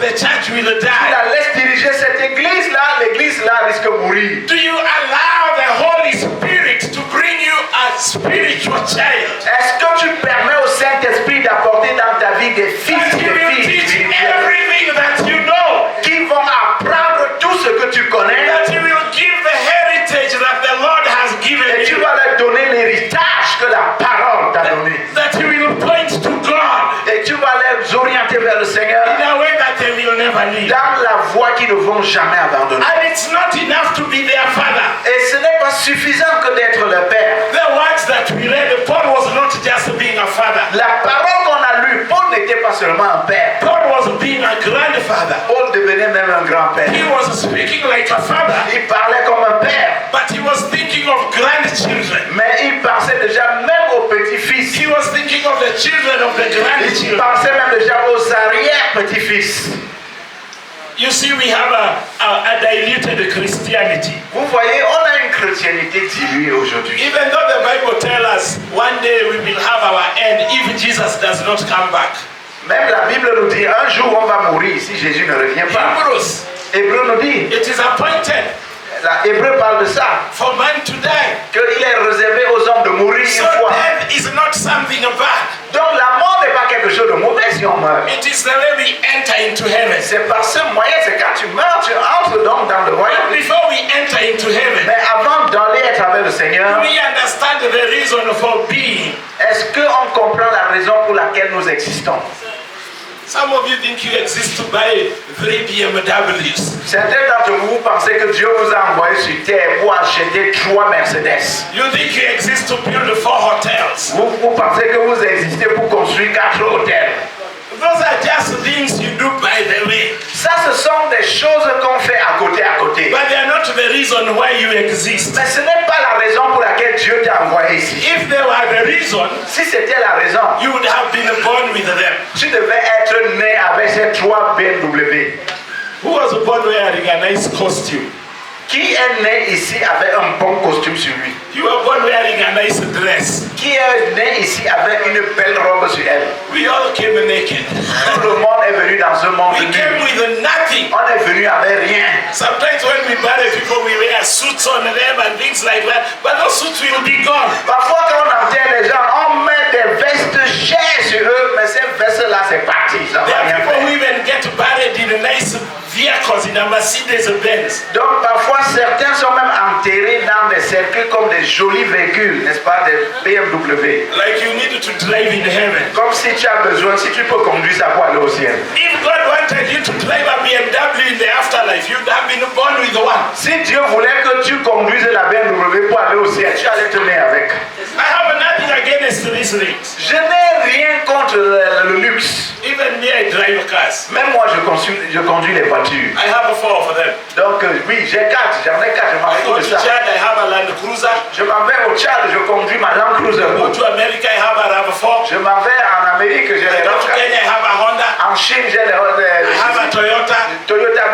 the church will die. Tu la laisses diriger cette église-là, l'église-là risque de mourir. Do you allow the Holy Spirit to bring you a spiritual child? Est-ce que tu permets au Saint-Esprit d'apporter dans ta vie des fils et des filles spirituelles everything that you know, qui vont apprendre tout ce que tu connais, that you will give the heritage that the Lord has given et tu you, vas leur donner l'héritage que la parole t'a donné, that you will point to God et tu vas les orienter vers le Seigneur in a way that they will never leave. dans la voie qu'ils ne vont jamais abandonner. And it's not enough to be their father. Et ce n'est pas suffisant que d'être leur père. The words that we read, Paul was not just being a father. La parole qu'on a lue, Paul n'était pas seulement un père. Paul was being a grandfather. Paul devenait même un grand-père. He was speaking like a father, Il parlait comme un père, but he was thinking of grandchildren. mais il pensait déjà même aux petits-fils. He was thinking of the children of the Il grandchildren. pensait même déjà aux arrière-petits-fils. You see, we have a diluted Christianity. Vous voyez, on a une chrétienté diluée aujourd'hui. Even though the Bible tells us one day we will have our end if Jesus does not come back. Même la Bible nous dit, un jour on va mourir si Jésus ne revient pas. Hebrews, Hébreu nous dit, it is appointed Hébreu parle de ça, for man to die. qu'il est réservé aux hommes de mourir So une fois. death is not something bad. Donc la mort n'est pas quelque chose de mauvais si on meurt. It is the way we enter into heaven. C'est par ce moyen, c'est quand tu meurs, tu entres donc dans le royaume. But before we enter into heaven, Mais avant d'aller à travers le Seigneur, we understand the the reason for being? Est-ce qu'on comprend la raison pour laquelle nous existons? Some of you think you exist to buy 3 BMWs. Certains d'entre vous pensez que Dieu vous a envoyé sur terre pour acheter 3 Mercedes. You think you exist to build 4 hotels. Vous pensez que vous existez pour construire 4 hôtels. Those are just things you do by the way. Ça, ce sont des choses qu'on fait à côté. But they are not the reason why you exist. Mais ce n'est pas la raison pour laquelle Dieu t'a envoyé ici. If they were the reason, Si c'était la raison, you would have been born with them. tu devais être né avec ces 3 BMW. Who was born wearing a nice costume? Qui est né ici avec un bon costume sur lui? You were born wearing a nice dress. Qui est né ici avec une belle robe sur elle? We all came naked. Tout le monde est venu dans ce monde We nu. came with nothing. On est venu avec rien. Sometimes when we bury people, we wear suits on them and things like that. But those suits will be gone. Parfois, quand on enterre les gens, on met des vestes chères sur eux, mais ces vestes-là, c'est parti. Ça There va are rien people who faire. even get buried in nice vehicles in a Mercedes Benz. Donc, parfois, certains sont même enterrés dans des cercueils comme des jolis véhicules, n'est-ce pas, des BMW. Like you need to drive in heaven. Comme si tu as besoin, si tu peux conduire ça pour aller au ciel. If God wanted you to drive a BMW in the afterlife, you'd have been born with one. Si Dieu voulait que tu conduises la BMW pour aller au ciel, tu allais te naître avec. I have nothing against these things. Je n'ai rien contre le luxe. Even me, I drive cars. Même moi, je conduis les voitures. I have 4 of them. Donc, oui, j'ai 4, j'en ai 4, je m'en I go fous to de ça. Chad, I have a Land Cruiser. Je m'en vais au Tchad, je conduis ma Land Cruiser. Go to America, I have a RAV4. Je m'en vais en Amérique, j'ai I les go to RAV4. Kenya, I have a Honda. En Chine, j'ai les I have a Toyota. Toyota.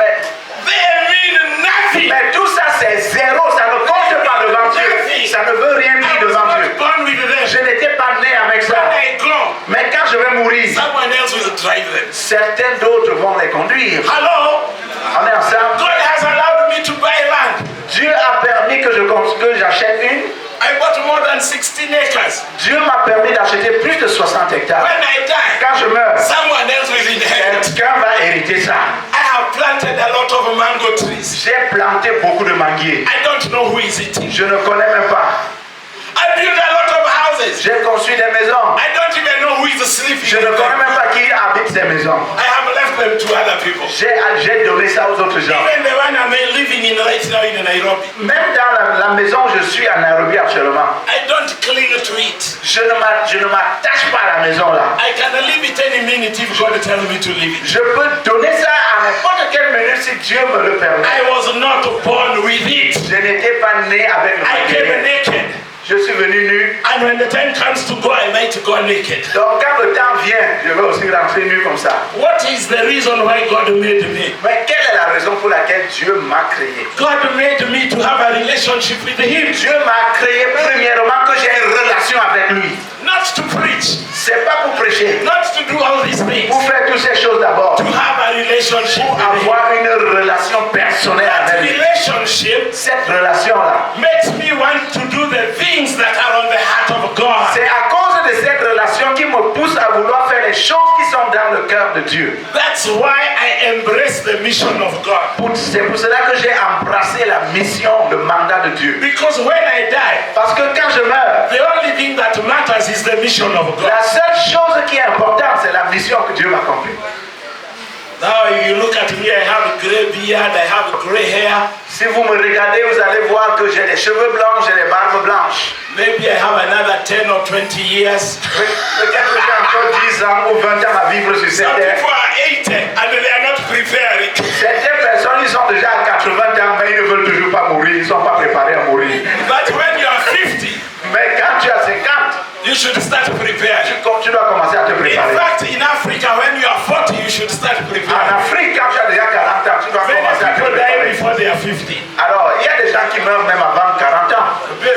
They mean nothing. Mais tout ça, c'est zéro, ça ne compte pas devant Dieu. Ça ne veut rien dire I was devant Dieu. not born with them. Je n'étais pas né avec ça. When I go, Mais quand je vais mourir, someone else will drive them. certains d'autres vont les conduire. Hello? On est ensemble. God has allowed me to buy land. Dieu a permis que j'achète une. I bought more than 16 acres. Dieu m'a permis d'acheter plus de 60 hectares. When I die, Quand je meurs, someone else will inherit. quelqu'un va hériter ça. I have planted a lot of mango trees. J'ai planté beaucoup de manguiers. I don't know who is eating. Je ne connais même pas. I built a lot of houses. J'ai construit des maisons. I don't even know who is sleeping. Je ne connais même pas qui habite ces maisons. I have left them to other people. J'ai donné ça aux autres gens. Even the one I'm living in right now in Nairobi. Même dans la maison où je suis à Nairobi actuellement, I don't cling to it. je ne m'attache pas à la maison là. I can leave it any minute if God tells me to leave it. Je peux donner ça à n'importe quelle minute si Dieu me le permet. I was not born with it. Je n'étais pas né avec le I came matériel. naked. Je suis venu nu. And when the time comes to go, I might go naked. Donc quand le temps vient, je vais aussi rentrer nu comme ça. What is the reason why God made me? Mais quelle est la raison pour laquelle Dieu m'a créé? God made me to have a relationship with Him. Dieu m'a créé premièrement que j'ai une relation avec lui. Not to preach. C'est pas pour prêcher. Not to do all these things. Pour faire toutes ces choses d'abord. To have a relationship Pour with Him. avoir une relation personnelle That avec lui. relationship Cette relation-là, makes me want to do the things that are on the heart of God. c'est à cause de cette relation qui me pousse à vouloir faire les choses qui sont dans le cœur de Dieu. That's why I embrace the mission of God. C'est pour cela que j'ai embrassé la mission, le mandat de Dieu. Because when I die, Parce que quand je meurs, the only thing that matters is the mission of God. la seule chose qui est importante, c'est la mission que Dieu m'a confiée. Now if you look at me, I have a gray beard, I have gray hair. Si vous me regardez, vous allez voir que j'ai des cheveux blancs, j'ai des barbes blanches. Maybe I have another 10 or 20 years. Peut-être que j'ai encore 10 ans ou 20 ans à vivre sur cette Some terre. people are 80 and they are not prepared. Certaines personnes, ils sont déjà à 80 ans, mais ils ne veulent toujours pas mourir. Ils ne sont pas préparés à mourir. But when you are 50, Mais quand tu as 50, you should start preparing. tu dois commencer à te In préparer. fact, in Africa, when you are 40, you should start En preparing. Afrique, quand tu as déjà 40 ans, tu dois Many commencer à te people die préparer. before they are 50. Alors, il y a des gens qui meurent même avant 40 ans.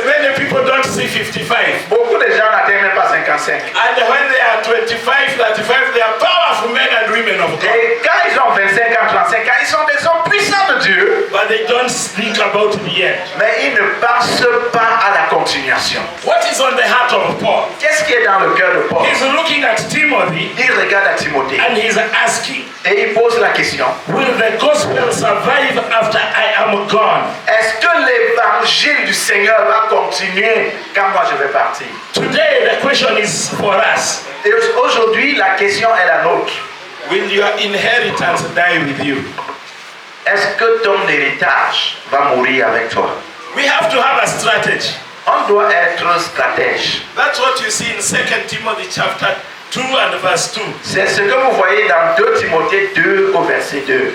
Many people don't see 55. Beaucoup de gens n'atteignent même pas 55. And when they are 25, 35, they are powerful men and women of God. Et quand ils ont 25 ans, 35 ans, ils sont des hommes puissants de Dieu. But they don't think about the end. Mais ils ne pensent pas à la continuation. What is on the heart of Paul? Qu'est-ce qui est dans le cœur de Paul? He's looking at Timothy. Timothy il regarde à Timothée and he's asking, et il pose la question. will the gospel survive after I am gone? Est-ce que l'évangile du Seigneur va continuer quand moi je vais partir? Today the question is for us. Et aujourd'hui, la question est la nôtre. Will your inheritance die with you? Est-ce que ton héritage va mourir avec toi? We have to have a strategy. On doit être stratège. That's what you see in 2 Timothy chapter 2 and verse 2. C'est ce que vous voyez dans 2 Timothée 2 au verset 2.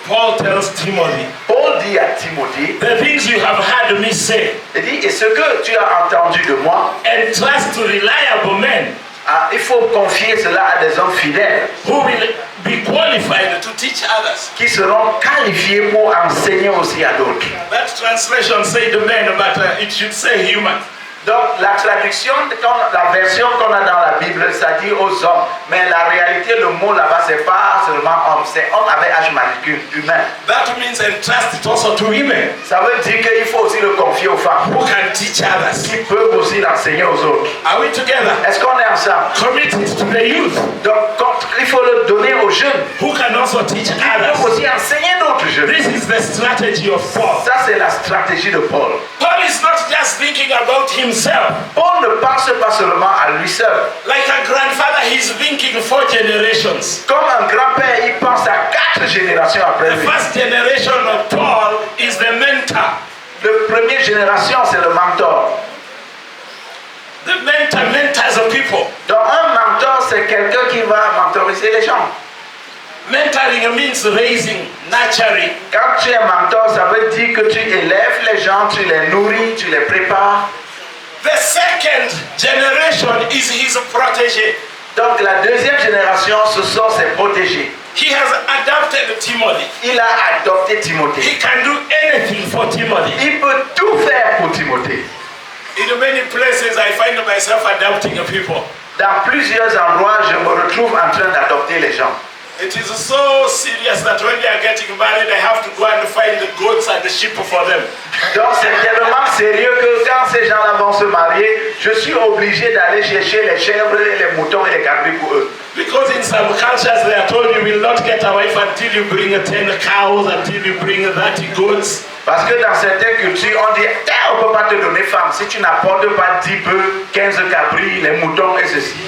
Paul tells Timothy, Paul dit à Timothée, the things you have heard me say, il dit, et ce que tu as entendu de moi, entrust to reliable men il faut confier cela à des hommes fidèles who will be qualified to teach others. qui seront qualifiés pour enseigner aussi à d'autres. That translation said men, but it should say human. Donc la traduction, la version qu'on a dans la Bible, ça dit aux hommes. Mais la réalité, le mot là-bas, c'est pas seulement homme, c'est homme avec H majuscule, humain. That means entrust it also to women. Ça veut dire qu'il faut aussi le confier aux femmes. Who can teach others? Qui peuvent aussi l'enseigner aux autres. Are we together? Est-ce qu'on est ensemble? Commit it to the youth. Donc il faut le donner aux jeunes. Who can also teach Qui peuvent others? aussi enseigner d'autres jeunes. This is the strategy of Paul. Ça c'est la stratégie de Paul. Paul is not just thinking about himself. Paul ne pense pas seulement à lui seul. Like a grandfather, he's thinking 4 generations. Comme un grand-père, il pense à 4 générations après The lui. first generation of Paul is the mentor. La première génération, c'est le mentor. The mentor mentors the people. Donc un mentor, c'est quelqu'un qui va mentoriser les gens. Mentoring means raising, nurturing. Quand tu es mentor, ça veut dire que tu élèves les gens, tu les nourris, tu les prépares. The second generation is his protege. Donc la deuxième génération, ce sont ses protégés. He has adopted Timothy. Il a adopté Timothée. He can do anything for Timothy. Il peut tout faire pour Timothée. In many places, I find myself adopting people. Dans plusieurs endroits, je me retrouve en train d'adopter les gens. It is so serious that when they are getting married, I have to go and find the goats and the sheep for them. Donc c'est tellement sérieux que quand ces gens-là vont se marier, je suis obligé d'aller chercher les chèvres, les moutons et les cabris pour eux. Because in some cultures they are told you will not get a wife until you bring 10 cows, until you bring 30 goats. Parce que dans certaines cultures, on dit on ne peut pas te donner femme si tu n'apportes pas 10 bœufs, 15 cabris, les moutons et ceci.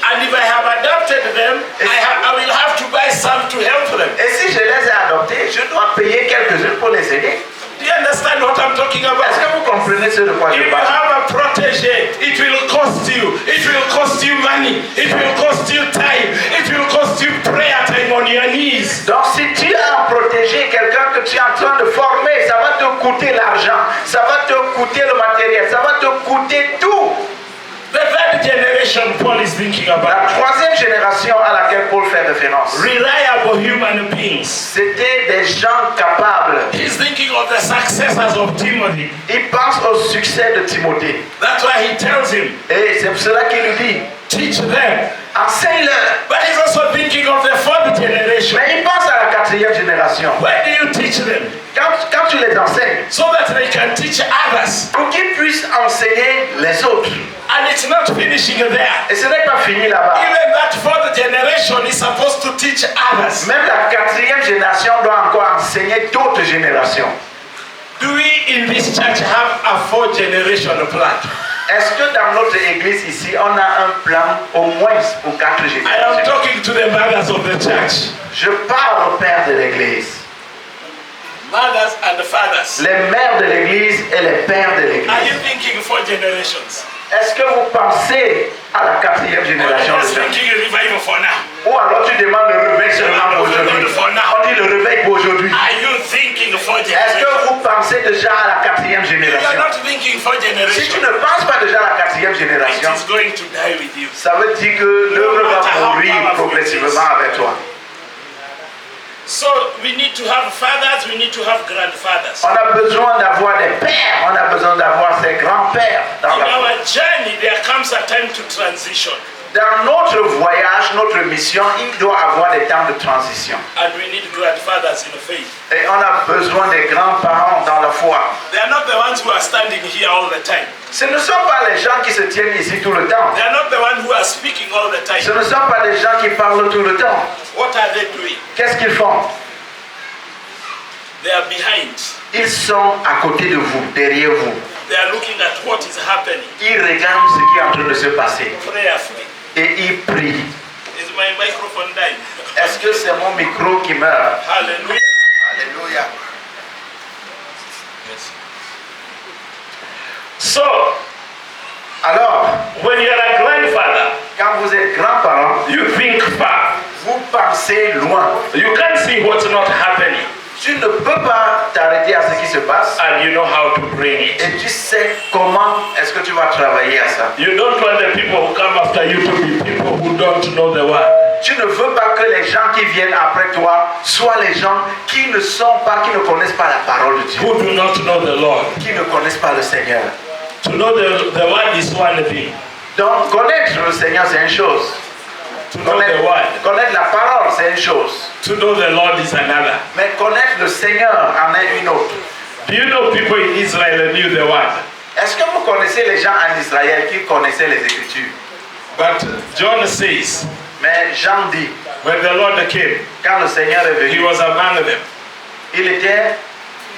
And if I have adopted them, I will have to buy some to help them. Et si je les ai adoptés, je dois payer quelques-uns pour les aider. Do you understand what I'm talking about? Est-ce que vous comprenez ce de quoi If je you parle? have a protege, it will cost you. It will cost you money. It will cost you time. It will cost you prayer time on your knees. Donc si tu as un protégé, quelqu'un que tu es en train de former, ça va te coûter l'argent, ça va te coûter le matériel, ça va te coûter tout. The third generation Paul is thinking La about. troisième génération à laquelle Paul fait référence, Reliable human beings. c'était des gens capables. He's thinking of the successors of Timothy. Il pense au succès de Timothée. That's why he tells him, Et c'est pour cela qu'il lui dit, teach them. enseigne-leur. But he's also thinking of the fourth generation. Mais il pense à la quatrième génération. Where do you teach them? Quand tu les enseignes, So that they can teach others. pour qu'ils puissent enseigner les autres. And it's not finishing there. Et ce n'est pas fini là-bas. Even that fourth generation is supposed to teach others. Même la quatrième génération doit encore enseigner d'autres générations. Do we in this church have a 4-generation plan? Est-ce que dans notre église ici, on a un plan au moins pour 4 I am générations? talking to the mothers of the church. Je parle au père de l'église, Mothers and fathers. les mères de l'église et les pères de Are l'église. you thinking 4 generations? Est-ce que vous pensez à la quatrième Or génération are de you gens? thinking revival for now? Ou alors tu demandes le réveil seulement pour aujourd'hui? On dit le réveil pour aujourd'hui. Are you thinking 4 Est-ce generations? que vous pensez déjà à la quatrième If you are génération? not thinking 4 Si tu generations, ne penses pas déjà à la quatrième it génération, is going to die with you. ça veut dire que l'œuvre va mourir progressivement avec toi. So we need to have fathers, we need to have grandfathers. On a besoin d'avoir des pères, on a besoin d'avoir ses grands-pères dans In la vie. our journey, there comes a time to transition. Dans notre voyage, notre mission, il doit avoir des temps de transition. And we need grandfathers in the faith. Et on a besoin des grands-parents dans la foi. They are not the ones who are standing here all the time. Ce ne sont pas les gens qui se tiennent ici tout le temps. They are not the ones who are speaking all the Ce time. ne sont pas les gens qui parlent tout le temps. What are they doing? Qu'est-ce qu'ils font? They are behind. Ils sont à côté de vous, derrière vous. They are looking at what is happening Ils regardent ce qui est en train de se passer. prayerfully. Et ils prient. Is my microphone dying? Est-ce que c'est mon micro qui meurt? Hallelujah. Alléluia. Yes. So, Alors, when you are a grandfather, quand vous êtes grands-parents, you think far. vous pensez loin. You can't see what's not happening, Tu ne peux pas t'arrêter à ce qui se passe and you know how to bring it. et tu sais comment est-ce que tu vas travailler à ça. You don't want the people who come after you to be people who don't know the word. Tu ne veux pas que les gens qui viennent après toi soient les gens qui ne connaissent pas la parole de Dieu, Who do not know the Lord. qui ne connaissent pas le Seigneur. To know the word is one thing. Donc connaître le Seigneur c'est une chose. To know the word. Connaître la parole c'est une chose. To know the Lord is another. Mais connaître le Seigneur en est une autre. Do you know people in Israel that knew the word? Est-ce que vous connaissez les gens en Israël qui connaissaient les Écritures? But John says, Mais Jean dit, when the Lord came, quand le Seigneur est he venu, was among them, il était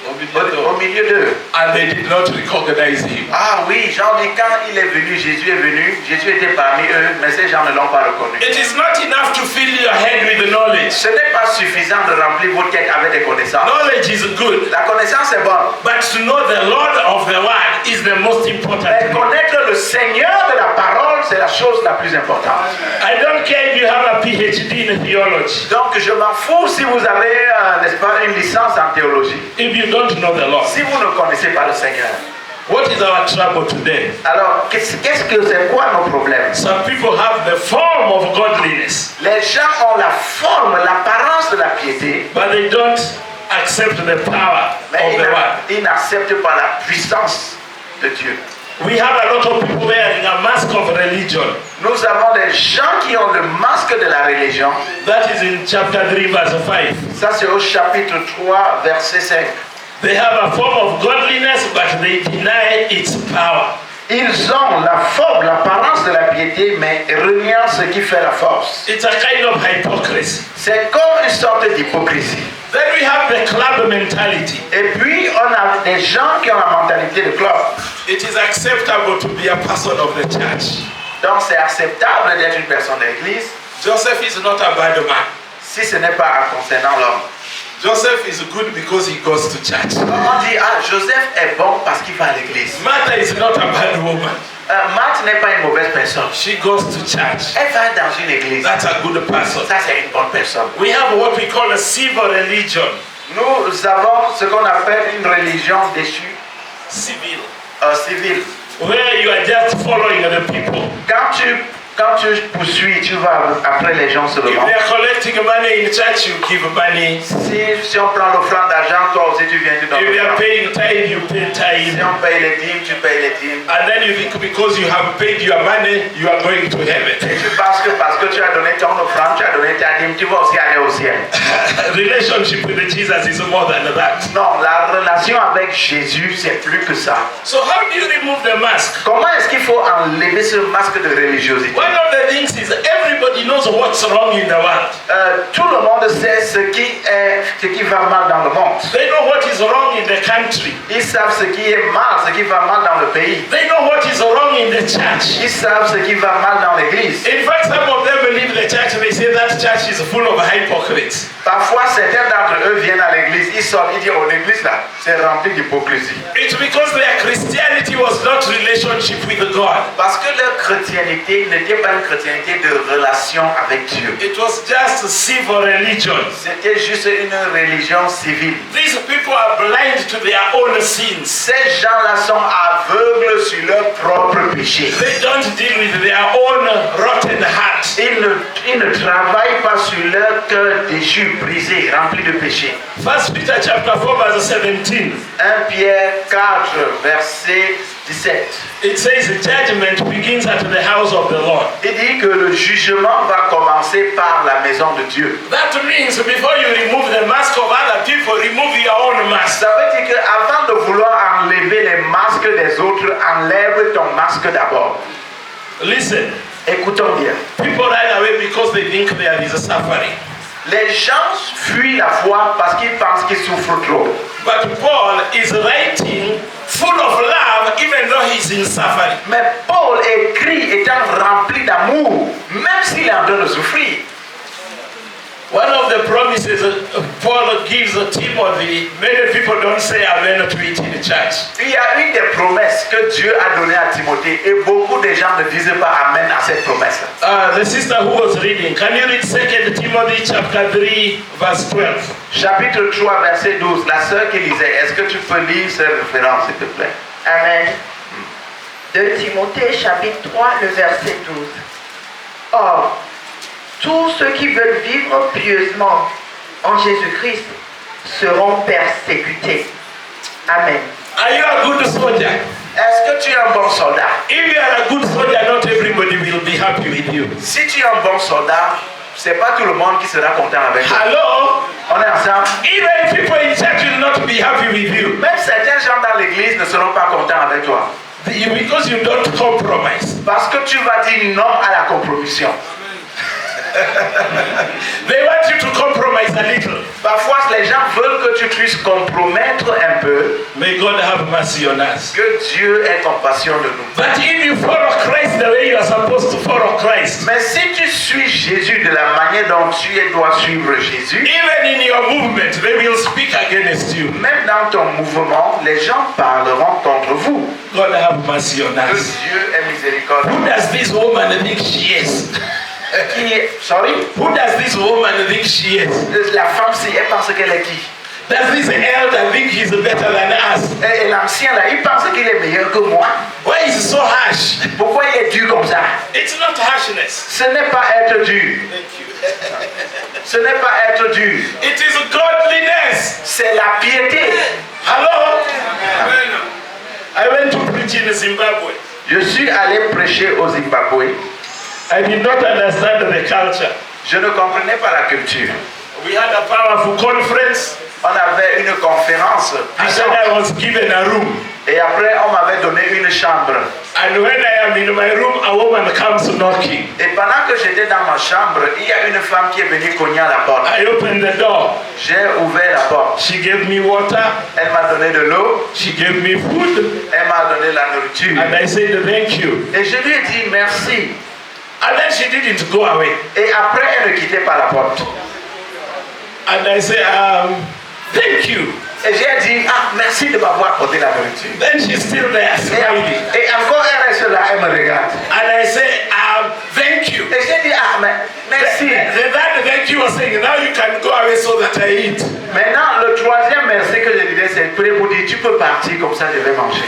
au milieu d'eux. and they did not recognize him. Ah oui, Jean dit, quand il est venu, Jésus était parmi eux, mais ces gens ne l'ont pas reconnu. It is not enough to fill your head with knowledge. Ce n'est pas suffisant de remplir votre tête avec des connaissances. Knowledge is good, La connaissance est bonne, but to know the Lord of the word is the most important. mais connaître le Seigneur de la parole, c'est la chose la plus importante. I don't care if you have a PhD in theology. Donc je m'en fous si vous avez, n'est-ce pas, une licence en théologie. If you don't know the Lord. Si vous ne connaissez pas le Seigneur. What is our trouble today? Alors, c'est quoi nos problèmes? Some people have the form of godliness, Les gens ont la forme, l'apparence de la piété, but they don't accept the power mais of the word. ils n'acceptent pas la puissance de Dieu. We have a lot of people wearing a mask of religion. Nous avons des gens qui ont le masque de la religion. That is in chapter 3, verse 5. Ça, c'est au chapitre 3, verset 5. They have a form of godliness, but they deny its power. Ils ont la forme, l'apparence de la piété, mais renient ce qui fait la force. It's a kind of hypocrisy. C'est comme une sorte d'hypocrisie. Then we have the club mentality. Et puis, on a des gens qui ont la mentalité de club. It is acceptable to be a person of the church. Donc, c'est acceptable d'être une personne de l'église Joseph is not a bad man. si ce n'est pas concernant l'homme. Joseph is good because he goes to church. On dit, ah, Joseph est bon parce qu'il va à l'église. Martha is not a bad woman. Marthe n'est pas une mauvaise personne. She goes to church. Elle va dans une église. That's a good person. Ça, c'est une bonne personne. We have what we call a civil religion. Nous avons ce qu'on appelle une religion déchue, Civil. civile. Where you are just following the people. Quand tu poursuis, tu vas après les gens If seulement. they are collecting money in church, you give money. Si on prend l'offrande d'argent, toi aussi tu viens, tu donnes If they are l'offrande. paying tithe, you pay Si tithe. on paye les dîmes, tu payes les dîmes. And then you think because you have paid your money, you are going to heaven. Et tu penses que parce que tu as donné ton offrande, tu as donné ta dîme, tu vas aussi aller au ciel. Relationship with Jesus is more than that. Non, la relation avec Jésus, c'est plus que ça. So how do you remove the mask? Comment est-ce qu'il faut enlever ce masque de religiosité? One of the things is everybody knows what's wrong in the world. Tout le monde sait ce qui va mal dans le monde. They know what is wrong in the country. Ils savent ce qui est mal, ce qui va mal dans le pays. They know what is wrong in the church. Ils savent ce qui va mal dans l'église. In fact, some of them leave the church and they say that church is full of hypocrites. Parfois, certains d'entre eux viennent à l'église, ils sortent, ils disent, oh, l'église là, c'est rempli d'hypocrisie. It's because their Christianity was not relationship with God. Parce que leur chrétienté n'était pas une chrétienté de relation avec Dieu. It was just a civil religion. C'était juste une religion civile. These people are blind to their own sins. Ces gens-là sont aveugles sur leur propre péché. They don't deal with their own rotten heart. Ils ne travaillent pas sur leur cœur déchu, brisé, rempli de péché. 1 Peter chapter 4 verse 17. 1 Pierre 4, verset 17. It says the judgment begins at the house of the Lord. Il dit que le jugement va commencer par la maison de Dieu. That means before you remove the mask of other people, remove your own mask. Ça veut dire qu'avant de vouloir enlever les masques des autres, enlève ton masque d'abord. Listen. Écoutons bien. People run away because they think there is a suffering. Les gens fuient la foi parce qu'ils pensent qu'ils souffrent trop. But Paul is writing full of love even though he's in suffering. Mais Paul écrit étant rempli d'amour, même s'il est en train de souffrir. One of the promises Paul gives to Timothy, many people don't say amen to it in the church. Il y a une des promesses que Dieu a données à Timothée et beaucoup de gens ne disent pas amen à cette promesse. The sister who was reading, can you read 2 Timothy chapter 3 verse 12? Chapitre 3 verset 12, la sœur qui lisait, est-ce que tu peux lire cette référence s'il te plaît? Amen. De Timothée chapitre 3, le verset 12. Or, tous ceux qui veulent vivre pieusement en Jésus-Christ seront persécutés. Amen. Are you a good soldier? Est-ce que tu es un bon soldat? If you are a good soldier, not everybody will be happy with you. Si tu es un bon soldat, c'est pas tout le monde qui sera content avec toi. Hello? On est ensemble? Even people in church will not be happy with you. Même certains gens dans l'église ne seront pas contents avec toi. Because you don't compromise. Parce que tu vas dire non à la compromission. They want you to compromise a little. Parfois, les gens veulent que tu puisses compromettre un peu. May God have mercy on us. Que Dieu ait compassion de nous. But if you follow Christ the way you are supposed to follow Christ, mais si tu suis Jésus de la manière dont tu dois suivre Jésus, even in your movement, they will speak against you. Même dans ton mouvement, les gens parleront contre vous. God have mercy on Que us. Dieu ait miséricorde. Who does this woman think she is? Sorry? Who does this woman think she is? La femme, si elle pense qu'elle est qui? Does this elder think he's better than us? Et l'ancien là, il pense qu'il est meilleur que moi. Why is he so harsh? Pourquoi il est dur comme ça? It's not harshness. Ce n'est pas être dur. Ce n'est pas être dur. It is godliness. C'est la piété. Hello? I went to preach in Zimbabwe. Je suis allé prêcher au Zimbabwe. I did not understand the culture. Je ne comprenais pas la culture. We had a powerful conference. On avait une conférence. And then I was given a room. Et après, on m'avait donné une chambre. And when I am in my room, a woman comes knocking. Et pendant que j'étais dans ma chambre, il y a une femme qui est venue cogner à la porte. I opened the door. J'ai ouvert la porte. She gave me water. Elle m'a donné de l'eau. She gave me food. Elle m'a donné la nourriture. And I said thank you. Et je lui ai dit merci. And then she didn't go away. Et après, elle ne quittait pas la porte. And I said, thank you. Et j'ai dit, merci de m'avoir apporté la nourriture. Then she's still there smiling. Et encore elle reste là, elle me regarde. And I say, thank you. Et j'ai dit, merci. That thank you was saying, now you can go away so that I eat. Maintenant, le troisième merci que je disais, c'est pour dire, tu peux partir, comme ça je vais manger.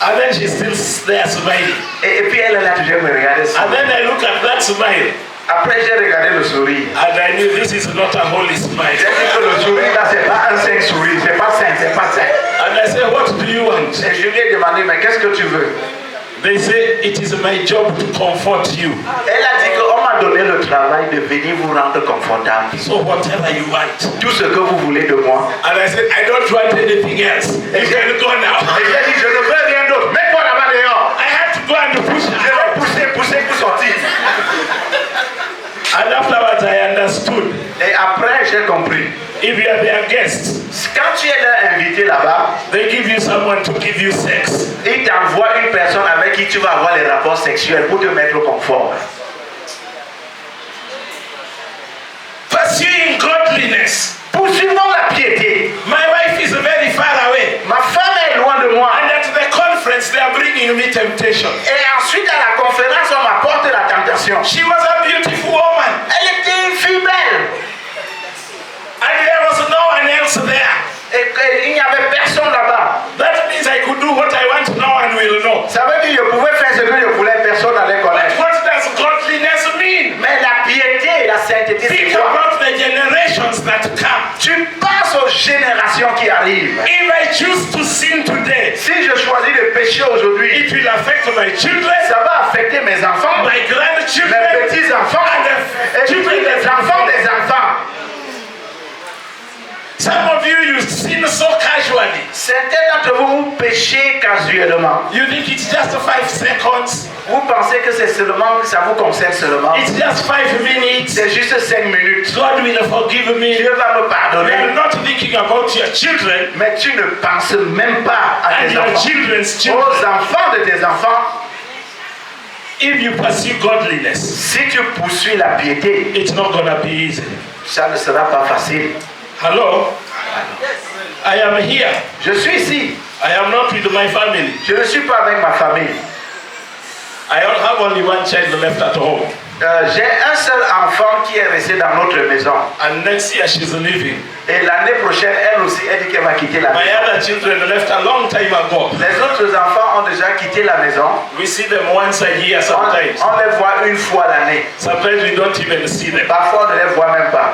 And then she's still there smiling. Et puis elle est là toujours me regarder. And then I look at that smile. Après j'ai regardé le sourire. And I knew this is not a holy smile. J'ai dit que le sourire là c'est pas un saint sourire, c'est pas saint, c'est pas saint. And I said, what do you want? Et je lui ai demandé, mais qu'est-ce que tu veux? They say, it is my job to comfort you. Elle a dit qu'on m'a donné le travail de venir vous rendre confortable. So whatever you want. Tout ce que vous voulez de moi. And I said, I don't want anything else. You can go now. Et j'ai dit, je ne veux rien d'autre. Mets-toi là-bas dehors. I had to go and push her. Je vais pousser pour sortir. And afterwards I understood. Et après j'ai compris. If you are their guest, quand tu es leur invité là-bas, they give you someone to give you sex. Ils t'envoient une personne avec qui tu vas avoir les rapports sexuels pour te mettre au confort. Pursuing godliness. Poursuivons la piété. My wife is very far away. Ma femme est loin de moi. And at the conference they are bringing me temptation. Et ensuite à la conférence on m'apporte la tentation. She was a beautiful woman. Elle était une fille belle. And there was no one else there. Et il n'y avait personne là-bas. That means I could do what I want, no one will know. Ça veut dire que je pouvais faire ce que je voulais, personne n'allait connaître. But what does godliness mean? Mais la piété, la sainteté, Think c'est quoi? about the generations that come. Tu penses aux générations qui arrivent. If I choose to sin today, Si je choisis de pécher aujourd'hui, it will affect my children, ça va affecter mes enfants, my grandchildren, mes petits-enfants, et puis les enfants des enfants. Some of you sin so casually. Certains d'entre vous péchez casuellement. You think it's just 5 seconds, Vous pensez que c'est seulement, ça vous concerne seulement. it's just 5 minutes. C'est juste 5 minutes. God will forgive me. Dieu va me You are pardonner. not thinking about your children Mais tu ne penses même pas à and tes your enfants. children's Aux children. enfants de tes enfants. If you pursue godliness, Si tu poursuis la piété, it's not gonna be easy. ça ne sera pas facile. Hello? I am here. Je suis ici. I am not with my family. Je ne suis pas avec ma famille. I don't have only one child left at home. J'ai un seul enfant qui est resté dans notre maison. And next year she's leaving. Et l'année prochaine, elle aussi, elle dit qu'elle va quitter la My maison. other children left a long time ago. Les autres enfants ont déjà quitté la maison. We see them once a year On sometimes. les voit une fois l'année. Sometimes we don't even see them. Parfois, on ne les voit même pas.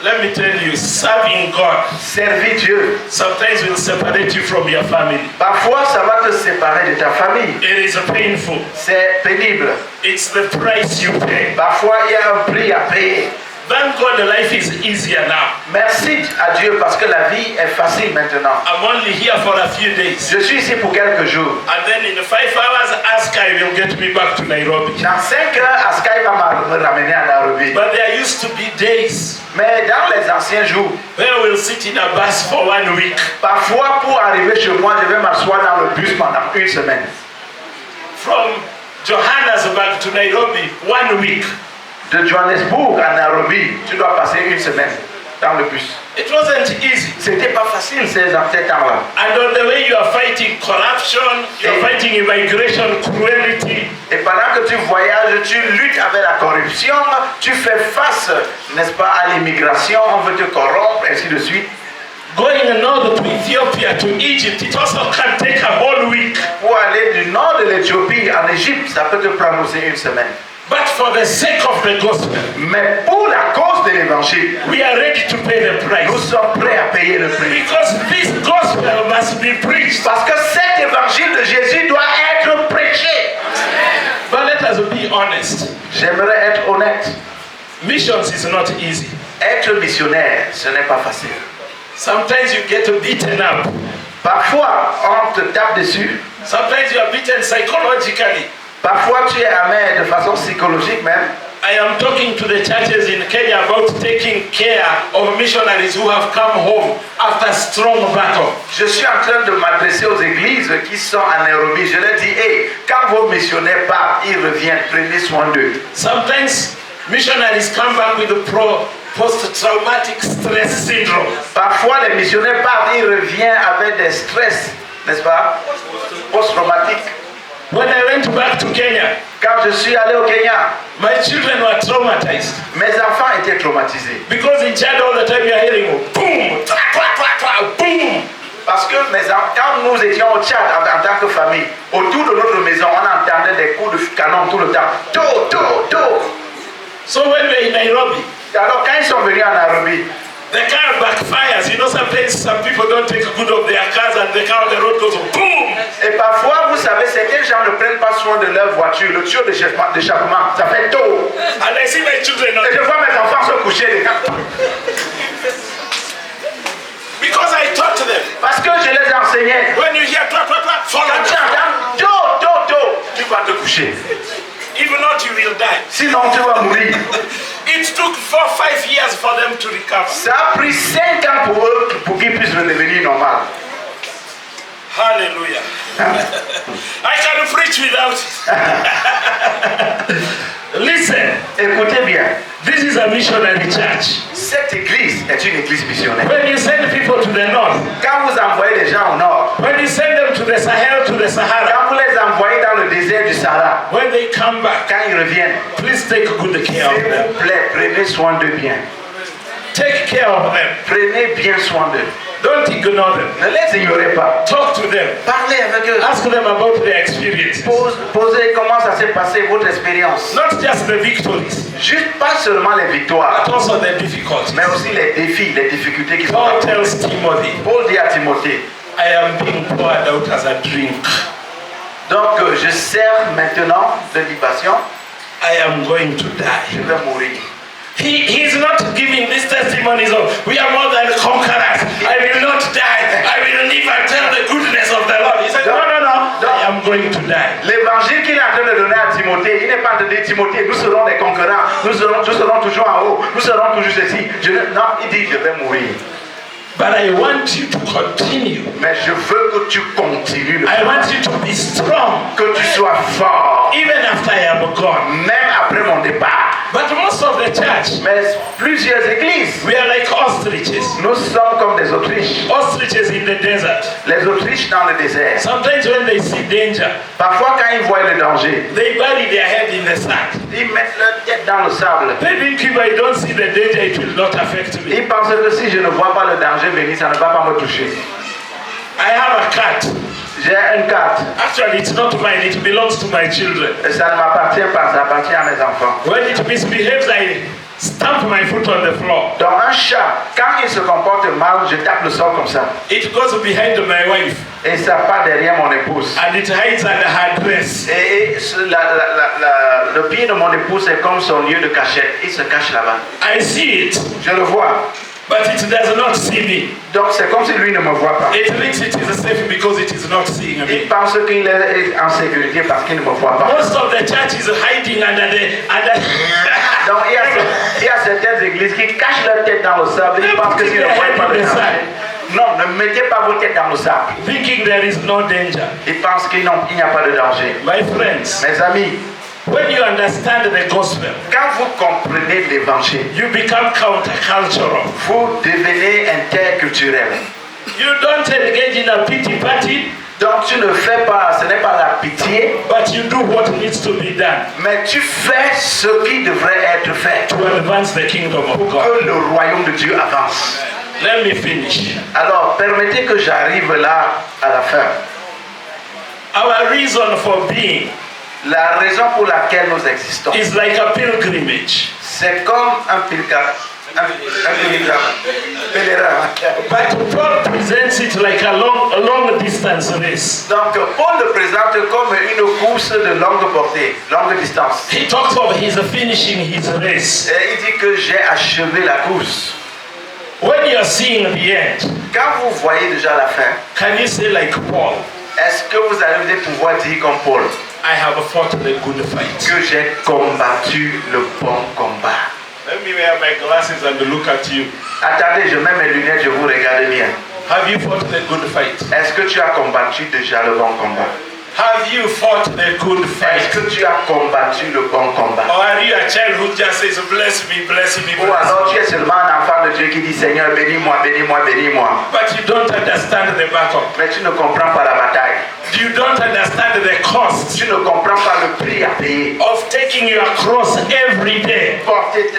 Let me tell you, serving God Servir Dieu. sometimes will separate you from your family. Parfois, ça va te séparer de ta famille. It is painful. C'est pénible. It's the price you pay. Parfois, il y a un prix à payer. Thank God the life is easier now. Merci à Dieu parce que la vie est facile maintenant. I'm only here for a few days. Je suis ici pour quelques jours. And then in 5 hours, Askai will get me back to Nairobi. Dans 5 heures, Askai va me ramener à Nairobi. But there used to be days Mais dans les anciens jours, where we'll sit in a bus for 1 week. parfois pour arriver chez moi, je vais m'asseoir dans le bus pendant une semaine. From Johannesburg to Nairobi, 1 week. De Johannesburg à Nairobi, tu dois passer une semaine dans le bus. It wasn't easy. C'était pas facile ces temps-là. And on the way you are fighting corruption, you are fighting immigration cruelty. Et pendant que tu voyages, tu luttes avec la corruption, tu fais face, n'est-ce pas, à l'immigration, on veut te corrompre, ainsi de suite. Going north to Ethiopia, to Egypt, it also can take a whole week. Pour aller du nord de l'Éthiopie en Égypte, ça peut te prendre aussi une semaine. But for the sake of the gospel, Mais pour la cause de l'évangile, we are ready to pay the nous price. sommes prêts à payer le prix. Because this gospel must be preached. Parce que cet évangile de Jésus doit être prêché. But let us be honest. J'aimerais être honnête. Missions is not easy. Être missionnaire, ce n'est pas facile. Sometimes you get beaten up. Parfois, on te tape dessus. Sometimes you are beaten psychologically. Parfois, tu es amer de façon psychologique même. I am talking to the churches in Kenya about taking care of missionaries who have come home after strong battle. Je suis en train de m'adresser aux églises qui sont à Nairobi. Je leur dis, hey, quand vos missionnaires partent, ils reviennent, prenez soin d'eux. Sometimes missionaries come back with a post-traumatic stress syndrome. Parfois, les missionnaires partent, ils reviennent avec des stress, n'est-ce pas, post-traumatiques. When I went back to Kenya, Quand je suis allé au Kenya, my children were traumatized. mes enfants étaient traumatisés. Because in Chad all the time you are hearing boom, tra, tra, tra, tra, boom. Parce que quand nous étions au Tchad en tant que famille, autour de notre maison, on entendait des coups de canon tout le temps. Do, do, do. So when we are in Nairobi, Alors quand ils sont venus à Nairobi, the car backfires. You know, sometimes some people don't take good of their cars and the car on the road goes boom. et parfois, vous savez, certains gens ne prennent pas soin de leur voiture. Le tuyau d'échappement, ça fait tôt. And I see my children Et je vois mes enfants se coucher les gars. because I taught them. Parce que je les enseignais. When you hear tra, tra, tra, follow Quand tu entends do, do, do, tu vas te coucher. If not, you will die. Sinon, tu vas mourir. It took 4-5 years for them to recover. Ça a pris 5 ans pour eux pour qu'ils puissent redevenir normal. Hallelujah. I can preach without it. Listen, Écoutez bien, this is a missionary church. cette église est une église missionnaire. When you send people to the north, Quand vous envoyez des gens au nord, when you send them to the Sahel, to the Sahara, quand vous les envoyez dans le désert du Sahara, when they come back, quand ils reviennent, please take good care of s'il them. vous plaît, prenez soin d'eux bien. Take care of them. Prenez bien soin d'eux. Don't ignore them. Ne les ignorez pas. Talk to them. Parlez avec eux. Ask them about their experiences. Posez comment ça s'est passé, votre expérience. Not just the victories, Juste pas seulement les victoires, but also the difficulties. mais aussi les défis, les difficultés qui sont Paul là. tells Timothy, Paul dit à Timothée, I am being poured out as a drink. donc je sers maintenant de libation, I am going to je die. vais mourir. He's not giving these testimonies of, we are more than conquerors. I will not die. I will live and tell the goodness of the Lord. He said, no, no, no. I am going to die. L'évangile qu'il est en train de donner à Timothée, il n'est pas en train de dire Timothée, nous serons des concurrents, nous serons toujours en haut, nous serons toujours ceci. Non, il dit je vais mourir. But I want you to continue. Mais je veux que tu continues. I want you to be strong. Que tu sois fort. Even after I am gone. Même après mon départ. But most of the church, mais plusieurs églises, we are like ostriches. Nous sommes comme des autruches. Ostriches in the desert. Les autruches dans le désert. Sometimes when they see danger, parfois quand ils voient le danger, they bury their head in the sand. Ils mettent leur tête dans le sable. They think if I don't see the danger, it will not affect me. Ils pensent que si je ne vois pas le danger venir, ça ne va pas me toucher. I have a cat. J'ai une carte. Actually, it's not mine. It belongs to my children. Et ça ne m'appartient pas, ça appartient à mes enfants. When it misbehaves, I stamp my foot on the floor. Donc un chat, quand il se comporte mal, je tape le sol comme ça. It goes behind my wife. Et ça part derrière mon épouse. And it hides under her dress. Et le pied de mon épouse est comme son lieu de cachette. Il se cache là-bas. I see it. Je le vois. But it does not see me. Donc c'est comme si lui ne me voit pas. It thinks it is safe because it is not seeing me. Il pense qu'il est en sécurité parce qu'il ne me voit pas. Most of the church is hiding under Donc il y a certaines églises qui cachent leur tête dans le sable. Ils pensent que s'ils ne voient pas le danger. Non, ne mettez pas vos têtes dans le sable. Thinking there is no danger. Ils pensent qu'il n'y a pas de danger. My friends. Mes amis. When you understand the gospel, quand vous comprenez l'évangile, you become countercultural. Vous devenez interculturel. You don't engage in a pity party. Donc tu ne fais pas, ce n'est pas la pitié. But you do what needs to be done. Mais tu fais ce qui devrait être fait. To advance the kingdom of God. Pour que le royaume de Dieu avance. Let me finish. Alors permettez que j'arrive là à la fin. Our reason for being. La raison pour laquelle nous existons, is like a pilgrimage. C'est comme un pèlerin. But Paul presents it like a long distance race. Donc Paul le présente comme une course de longue portée, longue distance. He talks of his finishing his race. Et il dit que j'ai achevé la course. When you are seeing the end, quand vous voyez déjà la fin, can you say like Paul? Est-ce que vous allez pouvoir dire comme Paul? I have fought the good fight. Que j'ai combattu le bon combat. Let me wear my glasses and look at you. Attendez, je mets mes lunettes, je vous regarde bien. Have you fought the good fight? Est-ce que tu as combattu déjà le bon combat? Have you fought the good fight? Est-ce que tu as combattu le bon combat? Or are you a child who just says, bless me, bless me, bless me? Ou alors tu es seulement un enfant de Dieu qui dit, Seigneur, bénis-moi, bénis-moi, bénis-moi. But you don't understand the battle. Mais tu ne comprends pas la bataille. You don't understand the cost. Tu ne comprends pas le prix à payer. Of taking your cross every day.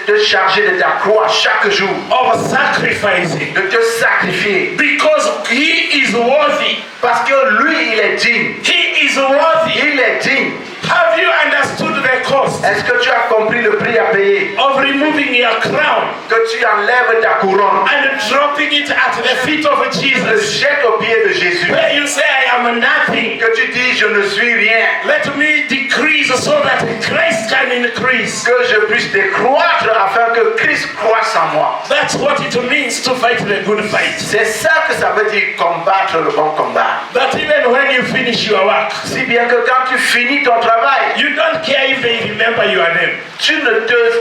De charger de ta croix chaque jour. Of sacrificing. De te sacrifier. Because he is worthy. Parce que lui, il est digne. He is worthy. Il est digne. Have you understood the cost? Est-ce que tu as compris le prix à payer? Of removing your crown. Que tu enlèves ta couronne. And dropping it at the feet of Le Jesus. jettes au pied de Jésus. Where you say, I am nothing. Que tu dis, je ne suis rien. Let me decrease so that Christ can increase. Que je puisse décroître afin que Christ croisse en moi. That's what it means to fight the good fight. C'est ça que ça veut dire combattre le bon combat. That even when you finish your work, Si bien que quand tu finis ton travail, you don't care if they remember your name.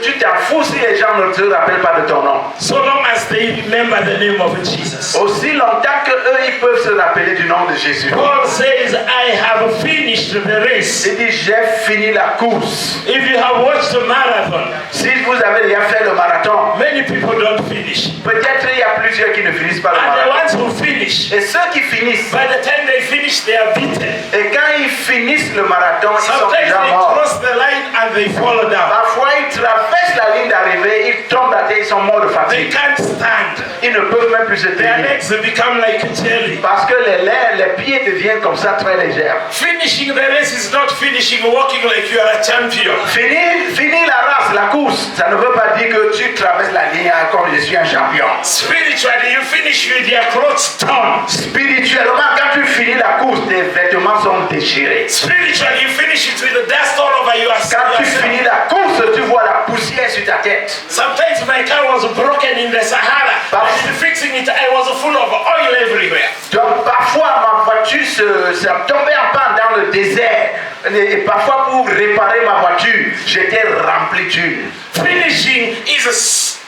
tu t'en fous si les gens ne te rappellent pas de ton nom. So long as they remember the name of Jesus. Aussi longtemps que eux ils peuvent se rappeler du nom de Jésus. Paul says, I have finished the race. Il dit, j'ai fini la course. If you have watched a marathon, Si vous avez déjà fait le marathon, many people don't finish. peut-être il y a plusieurs qui ne finissent pas le And the marathon. ones who finish, Et ceux qui finissent, by the time they finish, they are beaten. et quand ils finissent le marathon, ils sont Sometimes déjà they morts. cross the line and they fall down. Parfois, ils traversent la ligne d'arrivée, ils tombent à terre, ils sont morts de They fatigue. can't stand. Ils ne peuvent même plus se Their tenir. legs become like jelly. Parce que les pieds deviennent comme ça très légers. Finishing the race is not finishing walking like you are a champion. Finir la race, la course, ça ne veut pas dire que tu traverses la ligne comme je suis un champion. Spiritually, you finish with your clothes torn. Spirituellement, quand tu finis la course, tes vêtements sont déchirés. Spiritually, you finish it with the dust all over your Quand tu yourself. finis la course, tu vois la poussière sur ta tête. Sometimes my car was broken in the Sahara. And in fixing it, I was full of oil everywhere. Donc parfois ma voiture se tombait en panne dans le désert. Et parfois pour réparer ma voiture, j'étais rempli d'huile. Finishing is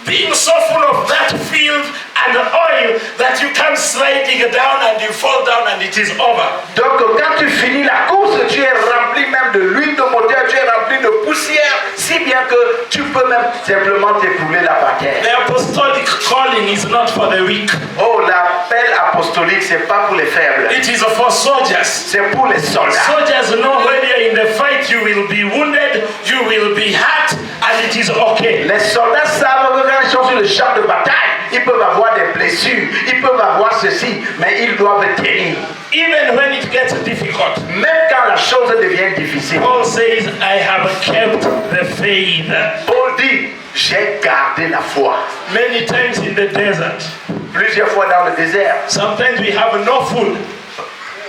being so full of that field and oil that you come sliding down and you fall down and it is over. Donc quand tu finis la course, tu es rempli même de l'huile de moteur, tu es rempli de poussière, si bien que tu peux même simplement t'écrouler là par terre. The apostolic calling is not for the weak. Oh, l'appel apostolique, c'est pas pour les faibles, It is for soldiers. c'est pour les soldats. Soldiers know when you're in the fight, you will be wounded, you will be hurt, and it is okay. Les soldats savent que quand ils sont sur le champ de bataille, ils peuvent avoir des blessures, ils peuvent avoir ceci, mais ils doivent tenir. Even when it gets difficult. Même quand la chose devient difficile. Paul says, I have kept the faith. Paul dit, j'ai gardé la foi. Many times in the desert. Plusieurs fois dans le désert. Sometimes we have no food.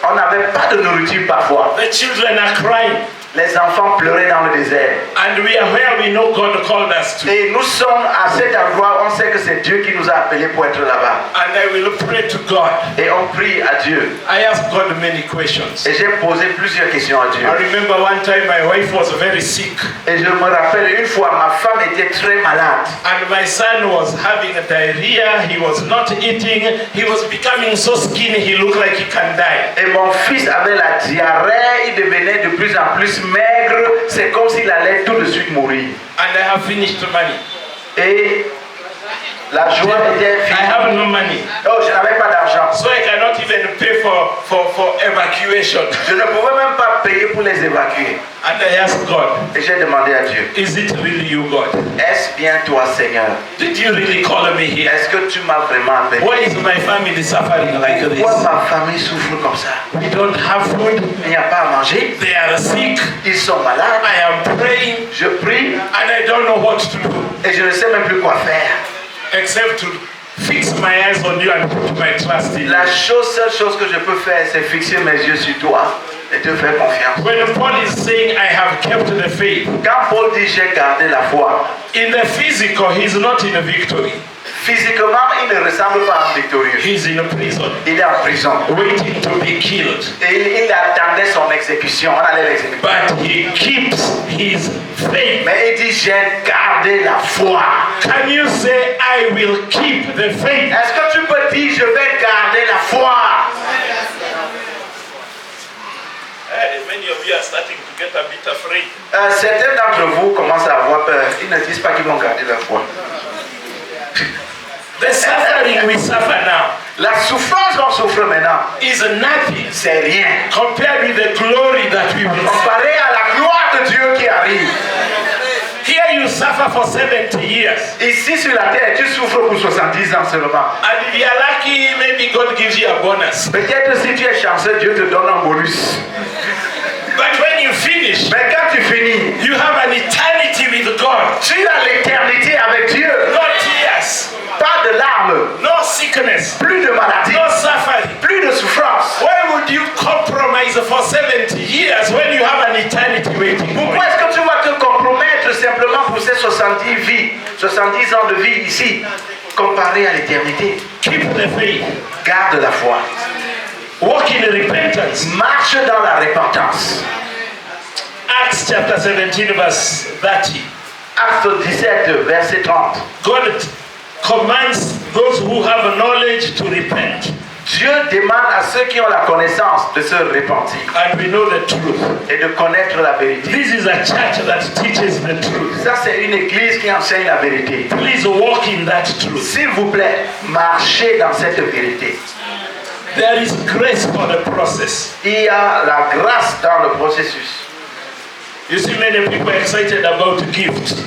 On n'avait pas de nourriture parfois. The children are crying. Les enfants pleuraient dans le désert. And we are where we know God called us to. Et nous sommes à cet endroit, on sait que c'est Dieu qui nous a appelés pour être là-bas. And I will pray to God. Et on prie à Dieu. I asked God many questions. Et j'ai posé plusieurs questions à Dieu. I remember one time my wife was very sick. Et je me rappelle une fois, ma femme était très malade. And my son was having a diarrhea. He was not eating. He was becoming so skinny. He looked like he can die. Et mon fils avait la diarrhée, il devenait de plus en plus maigre, c'est comme s'il allait tout de suite mourir. And I have finished money. Et la joie était I finie. have no money. Oh, je n'avais pas d'argent. So I cannot even pay for evacuation. Je ne pouvais même pas payer pour les évacuer. And I asked God, Et j'ai demandé à Dieu, is it really you, God? est-ce bien toi, Seigneur? Did you really call me here? Est-ce que tu m'as vraiment appelé? Why is my family suffering like this? Pourquoi ma famille souffre comme ça? We don't have food. Il n'y a pas à manger. They are sick. Ils sont malades. I am praying Je prie and I don't know what to do et je ne sais même plus quoi faire. except to fix my eyes on you and put my trust in you. La seule chose que je peux faire, c'est fixer mes yeux sur toi et te faire confiance. When Paul is saying, I have kept the faith, Quand Paul dit j'ai gardé la foi, in the physical, he's not in a victory. physiquement, il ne ressemble pas à un victorieux. He's in a prison, Il est en prison. waiting to be killed. Et il attendait son exécution. On allait l'exécuter. But he keeps his faith. Mais il dit j'ai gardé la foi. Can you say, I will keep the faith? Est-ce que tu peux dire je vais garder la foi? Hey, many of you are starting to get a bit afraid. Certains d'entre vous commencent à avoir peur. Ils ne disent pas qu'ils vont garder la foi. The suffering we suffer now La souffrance qu'on souffre maintenant, is nothing c'est rien. compared with the glory that we will see. Comparé à la gloire de Dieu qui arrive. Here you suffer for 70 years. Ici sur la terre, tu souffres pour 70 ans seulement. And if you are lucky, maybe God gives you a bonus. Peut-être si tu es chanceux, Dieu te donne un bonus. But when you finish, Mais quand tu finis, you have an eternity with God. tu as l'éternité avec Dieu. No tears, Pas de larmes, no sickness, plus de maladie, no suffering. plus de souffrance. Why would you compromise for 70 years when you have an eternity waiting for Pourquoi you? est-ce que tu vas te compromettre simplement pour ces 70 ans de vie ici, comparé à l'éternité? Keep the faith. Garde la foi. Walk in repentance. Marche dans la repentance. Acts chapter 17 verse 30. Acte 17, verset 30. God commands those who have knowledge to repent. Dieu demande à ceux qui ont la connaissance de se repentir And we know the truth. et de connaître la vérité. This is a church that teaches the truth. Ça, c'est une église qui enseigne la vérité. Please walk in that truth. S'il vous plaît, marchez dans cette vérité. There is grace for the process. Il y a la grâce dans le processus. You see many people excited about gifts.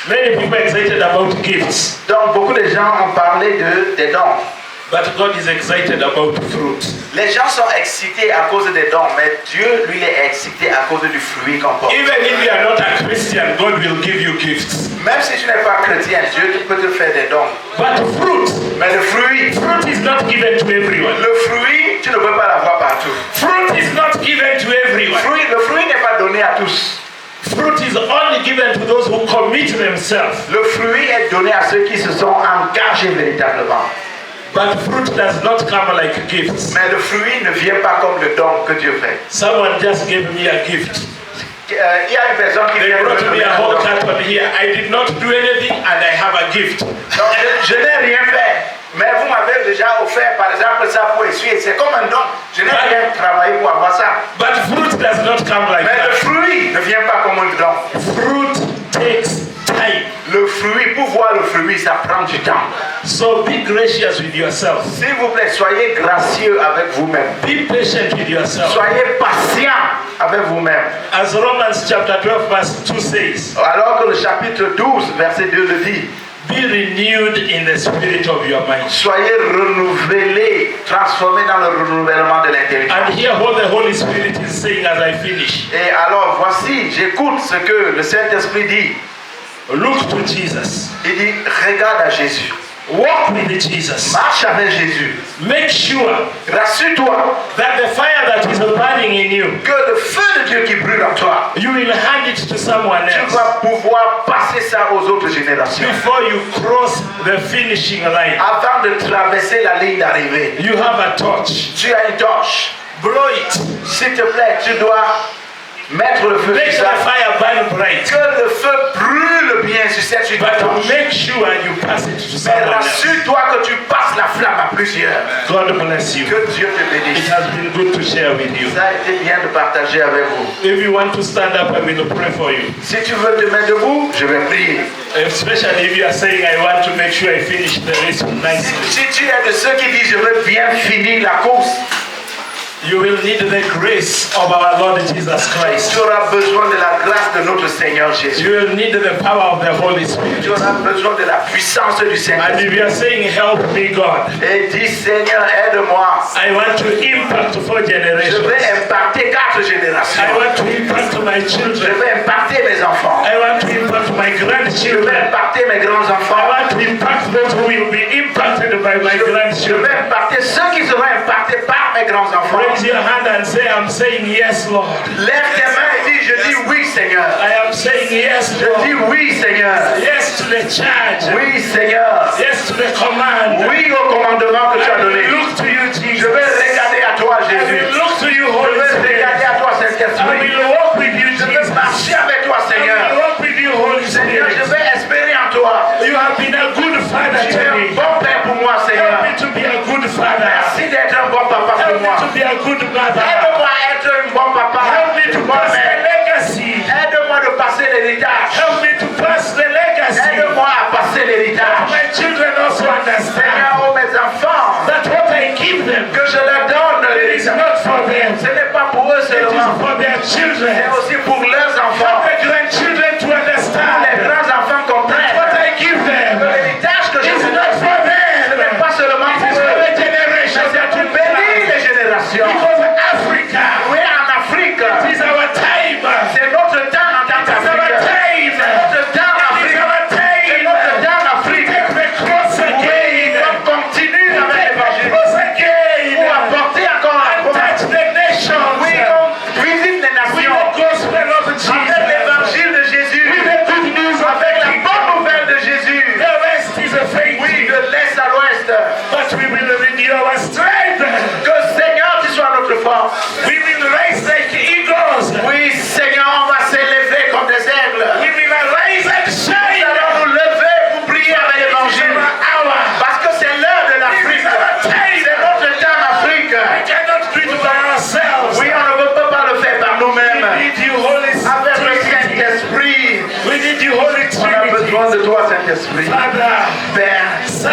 Many people excited about gifts. Donc beaucoup de gens ont parlé des dons. But God is excited about fruit. Les gens sont excités à cause des dons, mais Dieu, lui, il est excité à cause du fruit qu'on porte. Even if you are not a Christian, God will give you gifts. Même si tu n'es pas chrétien, Dieu peut te faire des dons. But fruit, Mais le fruit is not given to everyone. le fruit, tu ne peux pas l'avoir partout. Fruit is not given to everyone. Le fruit n'est pas donné à tous. Fruit is only given to those who commit themselves. Le fruit est donné à ceux qui se sont engagés véritablement. But fruit does not come like gifts. Mais le fruit ne vient pas comme le don que Dieu fait. Someone just gave me a gift. Il y a une personne qui They vient brought de me me a donner un whole don. carton here. I did not do anything and I have a gift. Donc, je n'ai rien fait. Mais vous m'avez déjà offert, par exemple, ça pour essuyer. C'est comme un don. Je n'ai rien travaillé pour avoir ça. But fruit does not come like Mais le that. fruit ne vient pas comme un don. Fruit takes time. Le fruit, pour voir le fruit, ça prend du temps. So be gracious with yourself. S'il vous plaît, soyez gracieux avec vous-même. Be patient with yourself. Soyez patient avec vous-même. As Romans chapter 12 verse 2 says, Alors que le chapitre 12, verset 2 le dit, be renewed in the spirit of your mind. soyez renouvelés, transformés dans le renouvellement de l'intelligence. And hear what the Holy Spirit is saying as I finish. Et alors, voici, j'écoute ce que le Saint-Esprit dit. Look to Jesus. Il dit, regarde à Jésus. Walk with Jesus. Marche avec Jésus. Make sure Rassure-toi that the fire that is burning in you, que le feu de Dieu qui brûle en toi, you will hand it to someone tu else vas pouvoir passer ça aux autres générations. before you cross the finishing line. Avant de traverser la ligne d'arrivée, You have a torch. tu as une torche. Blow it. S'il te plaît, tu dois mettre le feu Make sur the ça. fire burn bright. Que le feu brûle bien sur cette But torche. make sure you pass it to Mais someone else. rassure-toi que tu passes la flamme à plusieurs. God bless you. Que Dieu te It bénisse. has been good to share with you. Ça a été bien de partager avec vous. If you want to stand up, I will pray for you. Si tu veux te mettre debout, je vais prier. Especially if you are saying, I want to make sure I finish the race nicely. Si tu es de ceux qui disent, je veux bien finir la course, You will need the grace of our Lord Jesus Christ. tu auras besoin de la grâce de notre Seigneur Jésus. You will need the power of the Holy Tu Spirit. auras besoin de la puissance du And Saint-Esprit. if you are saying, help me, God, Et dis, Seigneur, aide-moi. I want to impact 4 Je generations. vais impacter 4 I générations. want to impact my Je children. vais impacter mes enfants. I want to impact my Je vais grandchildren. impacter mes I grands-enfants. want to impact those who will be impacted by my Je vais grandchildren. impacter ceux qui seront impactés par mes grands-enfants. Raise your hand and say, I'm saying yes, Lord. Lève tes mains et dis, je dis oui, Seigneur. I am saying yes, Je dis Lord. oui, Seigneur. Yes to the charge. Oui, Seigneur. Yes to the command. Oui au commandement que tu as I donné. will look to you, Je Jesus. vais regarder à toi, I Jésus. will look to you, Je Holy vais Spirit. regarder à toi, I Saint-Esprit. will walk with you, Je vais Jesus. marcher avec toi, I will Seigneur. walk with you, Holy Seigneur, je Spirit. vais espérer en toi. You have been a good father Tu es to un me. bon père pour moi, Help Seigneur. me to be a good father. Merci d'être un bon papa Help pour me moi. to be a good mother. Aide-moi à être un bon papa. Help me to Une bonne pass the mère. legacy. Aide-moi de passer l'héritage. Help me to pass the legacy. Aide-moi à passer l'héritage. My children also Seigneur, understand oh mes enfants, that what I give them que je leur donne it is l'héritage. not for them. Ce n'est pas pour eux It is seulement, for their children. c'est aussi pour leurs Help enfants. the grandchildren to Les understand grands-enfants comprennent what I give que them l'héritage que je is vous not donne, for ce n'est them. pas seulement It pour is for eux, the mais generations c'est that pour will bénir come. les générations. Because Africa, Oui, en Afrique, it is our time. c'est notre temps en tant It is our qu'Africains. time. C'est notre temps en It is Afrique. our C'est notre time. temps en Afrique. Take the cross Oui, again. on continue avec Take the l'évangile. cross Pour again. apporter encore la And croix. touch the nations Oui, on visite les with nations the gospel of avec demande de toi, Saint-Esprit. Father, Père, Son,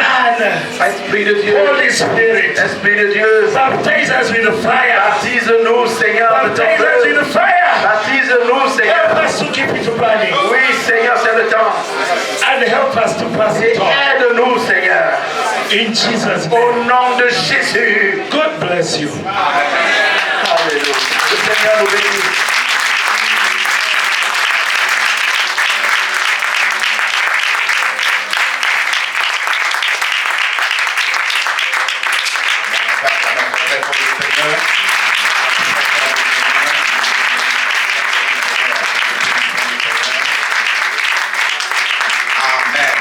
Esprit de Dieu, Holy Spirit, Esprit de Dieu, baptize us with the fire. baptise-nous, Seigneur, de ton Baptize us with feu. the fire. Baptise-nous, Seigneur. Help us to keep it burning. Oui, Seigneur, c'est le temps. And help us to pass Et it on. aide-nous, Seigneur. In Jesus' Au name. nom de Jésus. God bless you. Alléluia. Le Seigneur nous bénisse. Amen.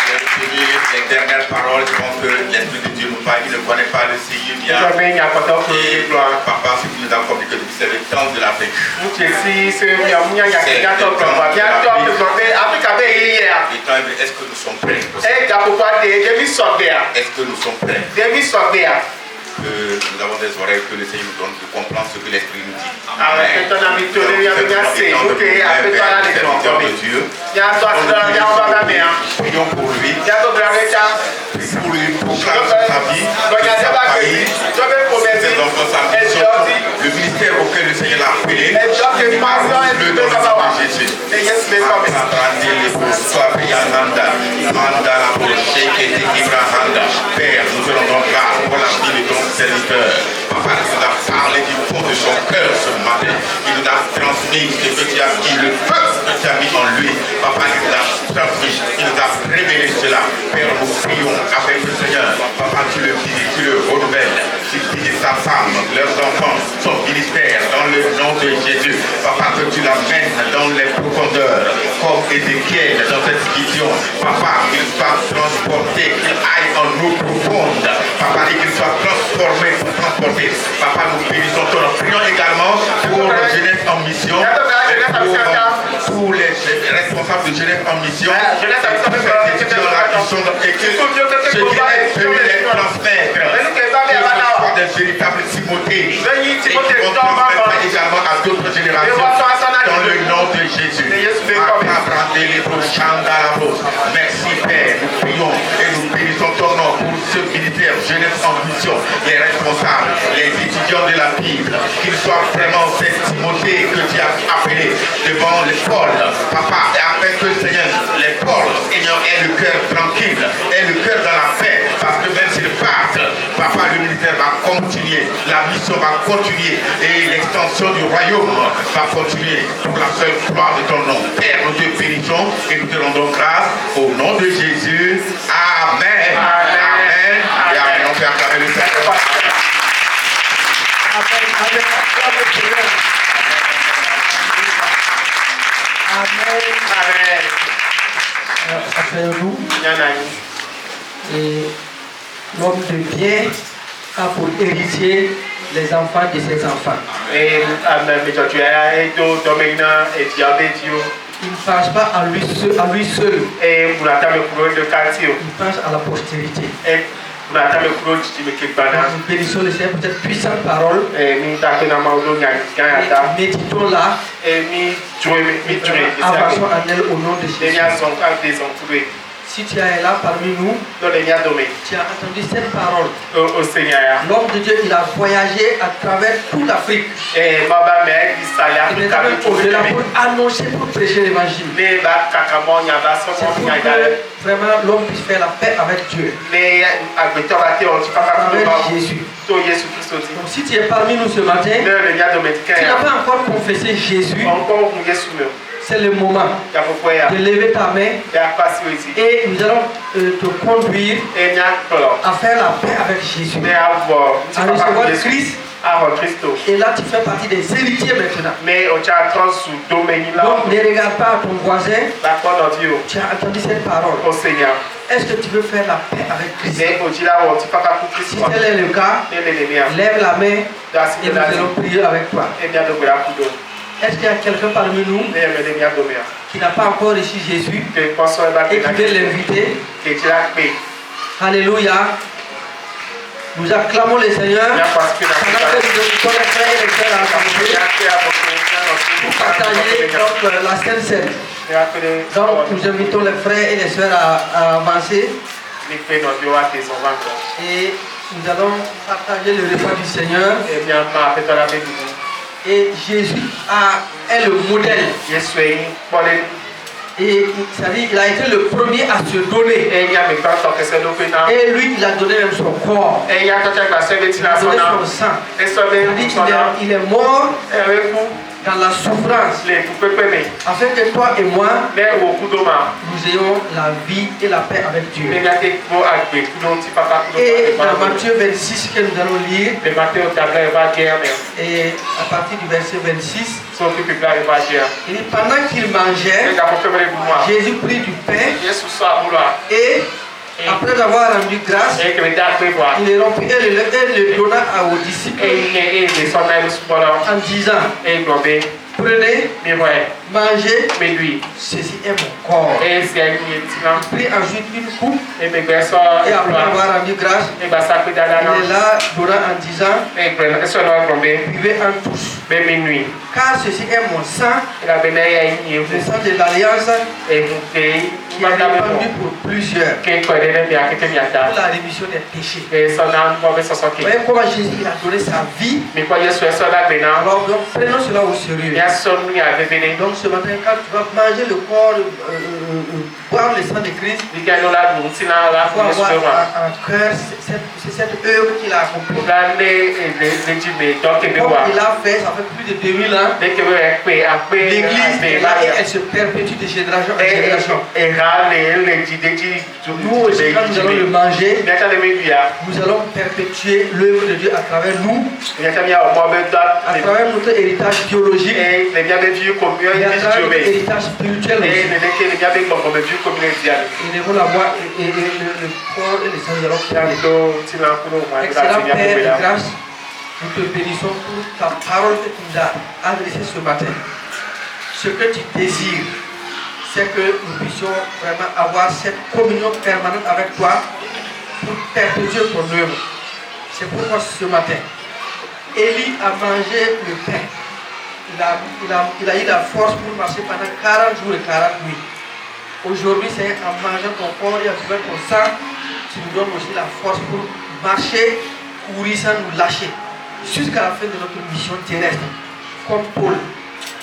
Je vais finir les dernières paroles. Je pense que l'Esprit de Dieu nous parle. Il ne connaît pas le Seigneur bien. Et papa, ce qui nous a compliqué, c'est le temps de l'Afrique. Le temps, est-ce que nous sommes prêts? Est-ce que nous sommes prêts? Que nous avons des oreilles que le Seigneur nous donne pour comprendre ce que l'Esprit nous dit. Amen. De Dieu. Prions pour lui. Pour lui, pour sa vie, sa famille, ses enfants, sa mission, le ministère auquel le Seigneur l'a appelé. Le dans le nom de Jésus. Père, nous te rendons grâce pour la vie de ton serviteur. Papa, il nous a parlé du fond de son cœur ce matin. Il nous a transmis ce que tu as dit, le feu que tu as mis en lui. Papa, il nous a transmis, il nous a révélé cela. Père, nous prions avec le Seigneur. Papa, tu le visites, tu le renouvelles. Tu visites sa femme, leurs enfants, son ministère, dans le nom de Jésus. Papa, que tu l'amènes dans les profondeurs, comme Ézéchiel dans cette vision. Papa, qu'il soit transporté, qu'il aille en eau profonde. Papa, et qu'il soit transformé pour transporter. Papa, nous bénissons ton nom. Prions également pour la jeunesse en mission, pour tous les responsables de jeunesse en mission, ces étudiants-là qui sont dans l'équipe, ceux qui est venu les transmettre, des véritables Timothée, et qui vont transmettre également à d'autres générations, dans le nom de Jésus. Merci Père, nous prions et nous bénissons ton nom pour ce ministère jeunesse en mission, les responsables, les étudiants de la Bible, qu'ils soient vraiment ces Timothée que tu as appelé devant l'école, papa, et afin que Seigneur, l'école ait le cœur tranquille, ait le cœur dans la paix, parce que même s'ils partent, papa, le ministère va continuer, la mission va continuer et l'extension du royaume va continuer pour la seule gloire de ton nom. Père, nous te bénissons et nous te rendons grâce au nom de Jésus. Amen. Amen. Et amen. On fait acclamer le Seigneur. Asseyons-nous. Et l'homme de bien a pour héritier les enfants de ses enfants. Il ne passe pas à lui seul. Il passe à la postérité. Nous bénissons le Seigneur pour cette puissante parole. Méditons-la. Avançons en elle au nom de Jésus. Si tu es là parmi nous, tu as entendu cette parole. L'homme de Dieu, il a voyagé à travers toute l'Afrique. Il est allé au-delà pour annoncer, pour prêcher l'évangile. Vraiment, l'homme puisse faire la paix avec Dieu. Avec Jésus. Donc, si tu es parmi nous ce matin, tu n'as pas encore confessé Jésus. C'est le moment de lever ta main et nous allons te conduire à faire la paix avec Jésus, à recevoir Christ. Et là, tu fais partie des héritiers maintenant. Donc, ne regarde pas à ton voisin. Tu as entendu cette parole. Est-ce que tu veux faire la paix avec Christ? Si tel est le cas, lève la main et nous allons prier avec toi. Est-ce qu'il y a quelqu'un parmi nous qui n'a pas encore reçu Jésus et qui veut l'inviter? Alléluia. Nous acclamons le Seigneur. Pour partager la Sainte Seine. Donc nous invitons les frères et les sœurs à avancer. Et nous allons partager le repas du Seigneur. Et Jésus est le modèle. Et il a été le premier à se donner. Et lui, il a donné même son corps. Il a donné son sang. Il est mort dans la souffrance, afin que toi et moi, nous ayons la vie et la paix avec Dieu. Et dans Matthieu 26 que nous allons lire, et à partir du verset 26, il dit, pendant qu'il mangeait, Jésus prit du pain et après avoir rendu grâce, il est rompu et le donna aux disciples en disant, prenez, mangez, ceci est mon corps. Il prit ensuite une coupe et après avoir rendu grâce, il est là donnant en disant, buvez en tous, car ceci est mon sang, le sang de l'alliance qui est répandu pour plusieurs pour la rémission des péchés. Vous voyez comment Jésus a donné sa vie. Alors donc prenons cela au sérieux. Donc ce matin, quand tu vas manger le corps, boire le sang de Christ, il faut avoir en cœur cette œuvre qu'il a accomplie. Comme il a fait, ça fait plus de 2000 ans. L'église est là et elle se perpétue de génération en génération. Nous aussi, quand nous allons le manger, nous allons perpétuer l'œuvre de Dieu à travers nous, à travers notre héritage biologique et à travers notre héritage spirituel aussi. Et nous devons l'avoir et le corps et le sang, nous allons faire. Excellent Père de grâce, nous te bénissons pour ta parole que tu nous as adressée ce matin. Ce que tu désires, c'est que nous puissions vraiment avoir cette communion permanente avec toi pour perpétuer ton œuvre. C'est pourquoi ce matin, Élie a mangé le pain. Il a eu la force pour marcher pendant 40 jours et 40 nuits. Aujourd'hui, c'est en mangeant ton corps et en buvant ton sang, tu nous donnes aussi la force pour marcher, courir sans nous lâcher, jusqu'à la fin de notre mission terrestre. Comme Paul.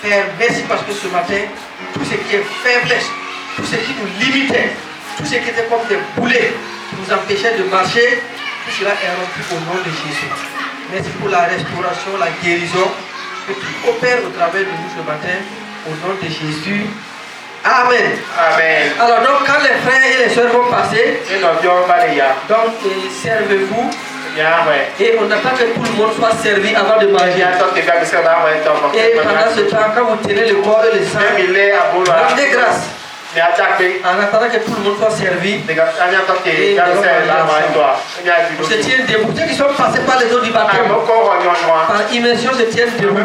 Père, merci parce que ce matin, tout ce qui est faiblesse, tout ce qui nous limitait, tout ce qui était comme des boulets qui nous empêchait de marcher, tout cela est rompu au nom de Jésus. Merci pour la restauration, la guérison que tu opères au travers de nous ce matin, au nom de Jésus. Amen. Amen. Alors donc quand les frères et les sœurs vont passer, donc servez-vous. Et on attend que tout le monde soit servi avant de manger. Et pendant ce temps, quand vous tenez le corps et le sang, rendez grâce. En attendant que tout le monde soit servi, et on se tient debout. Ceux qui sont passés par les eaux du baptême, par immersion, se tiennent debout.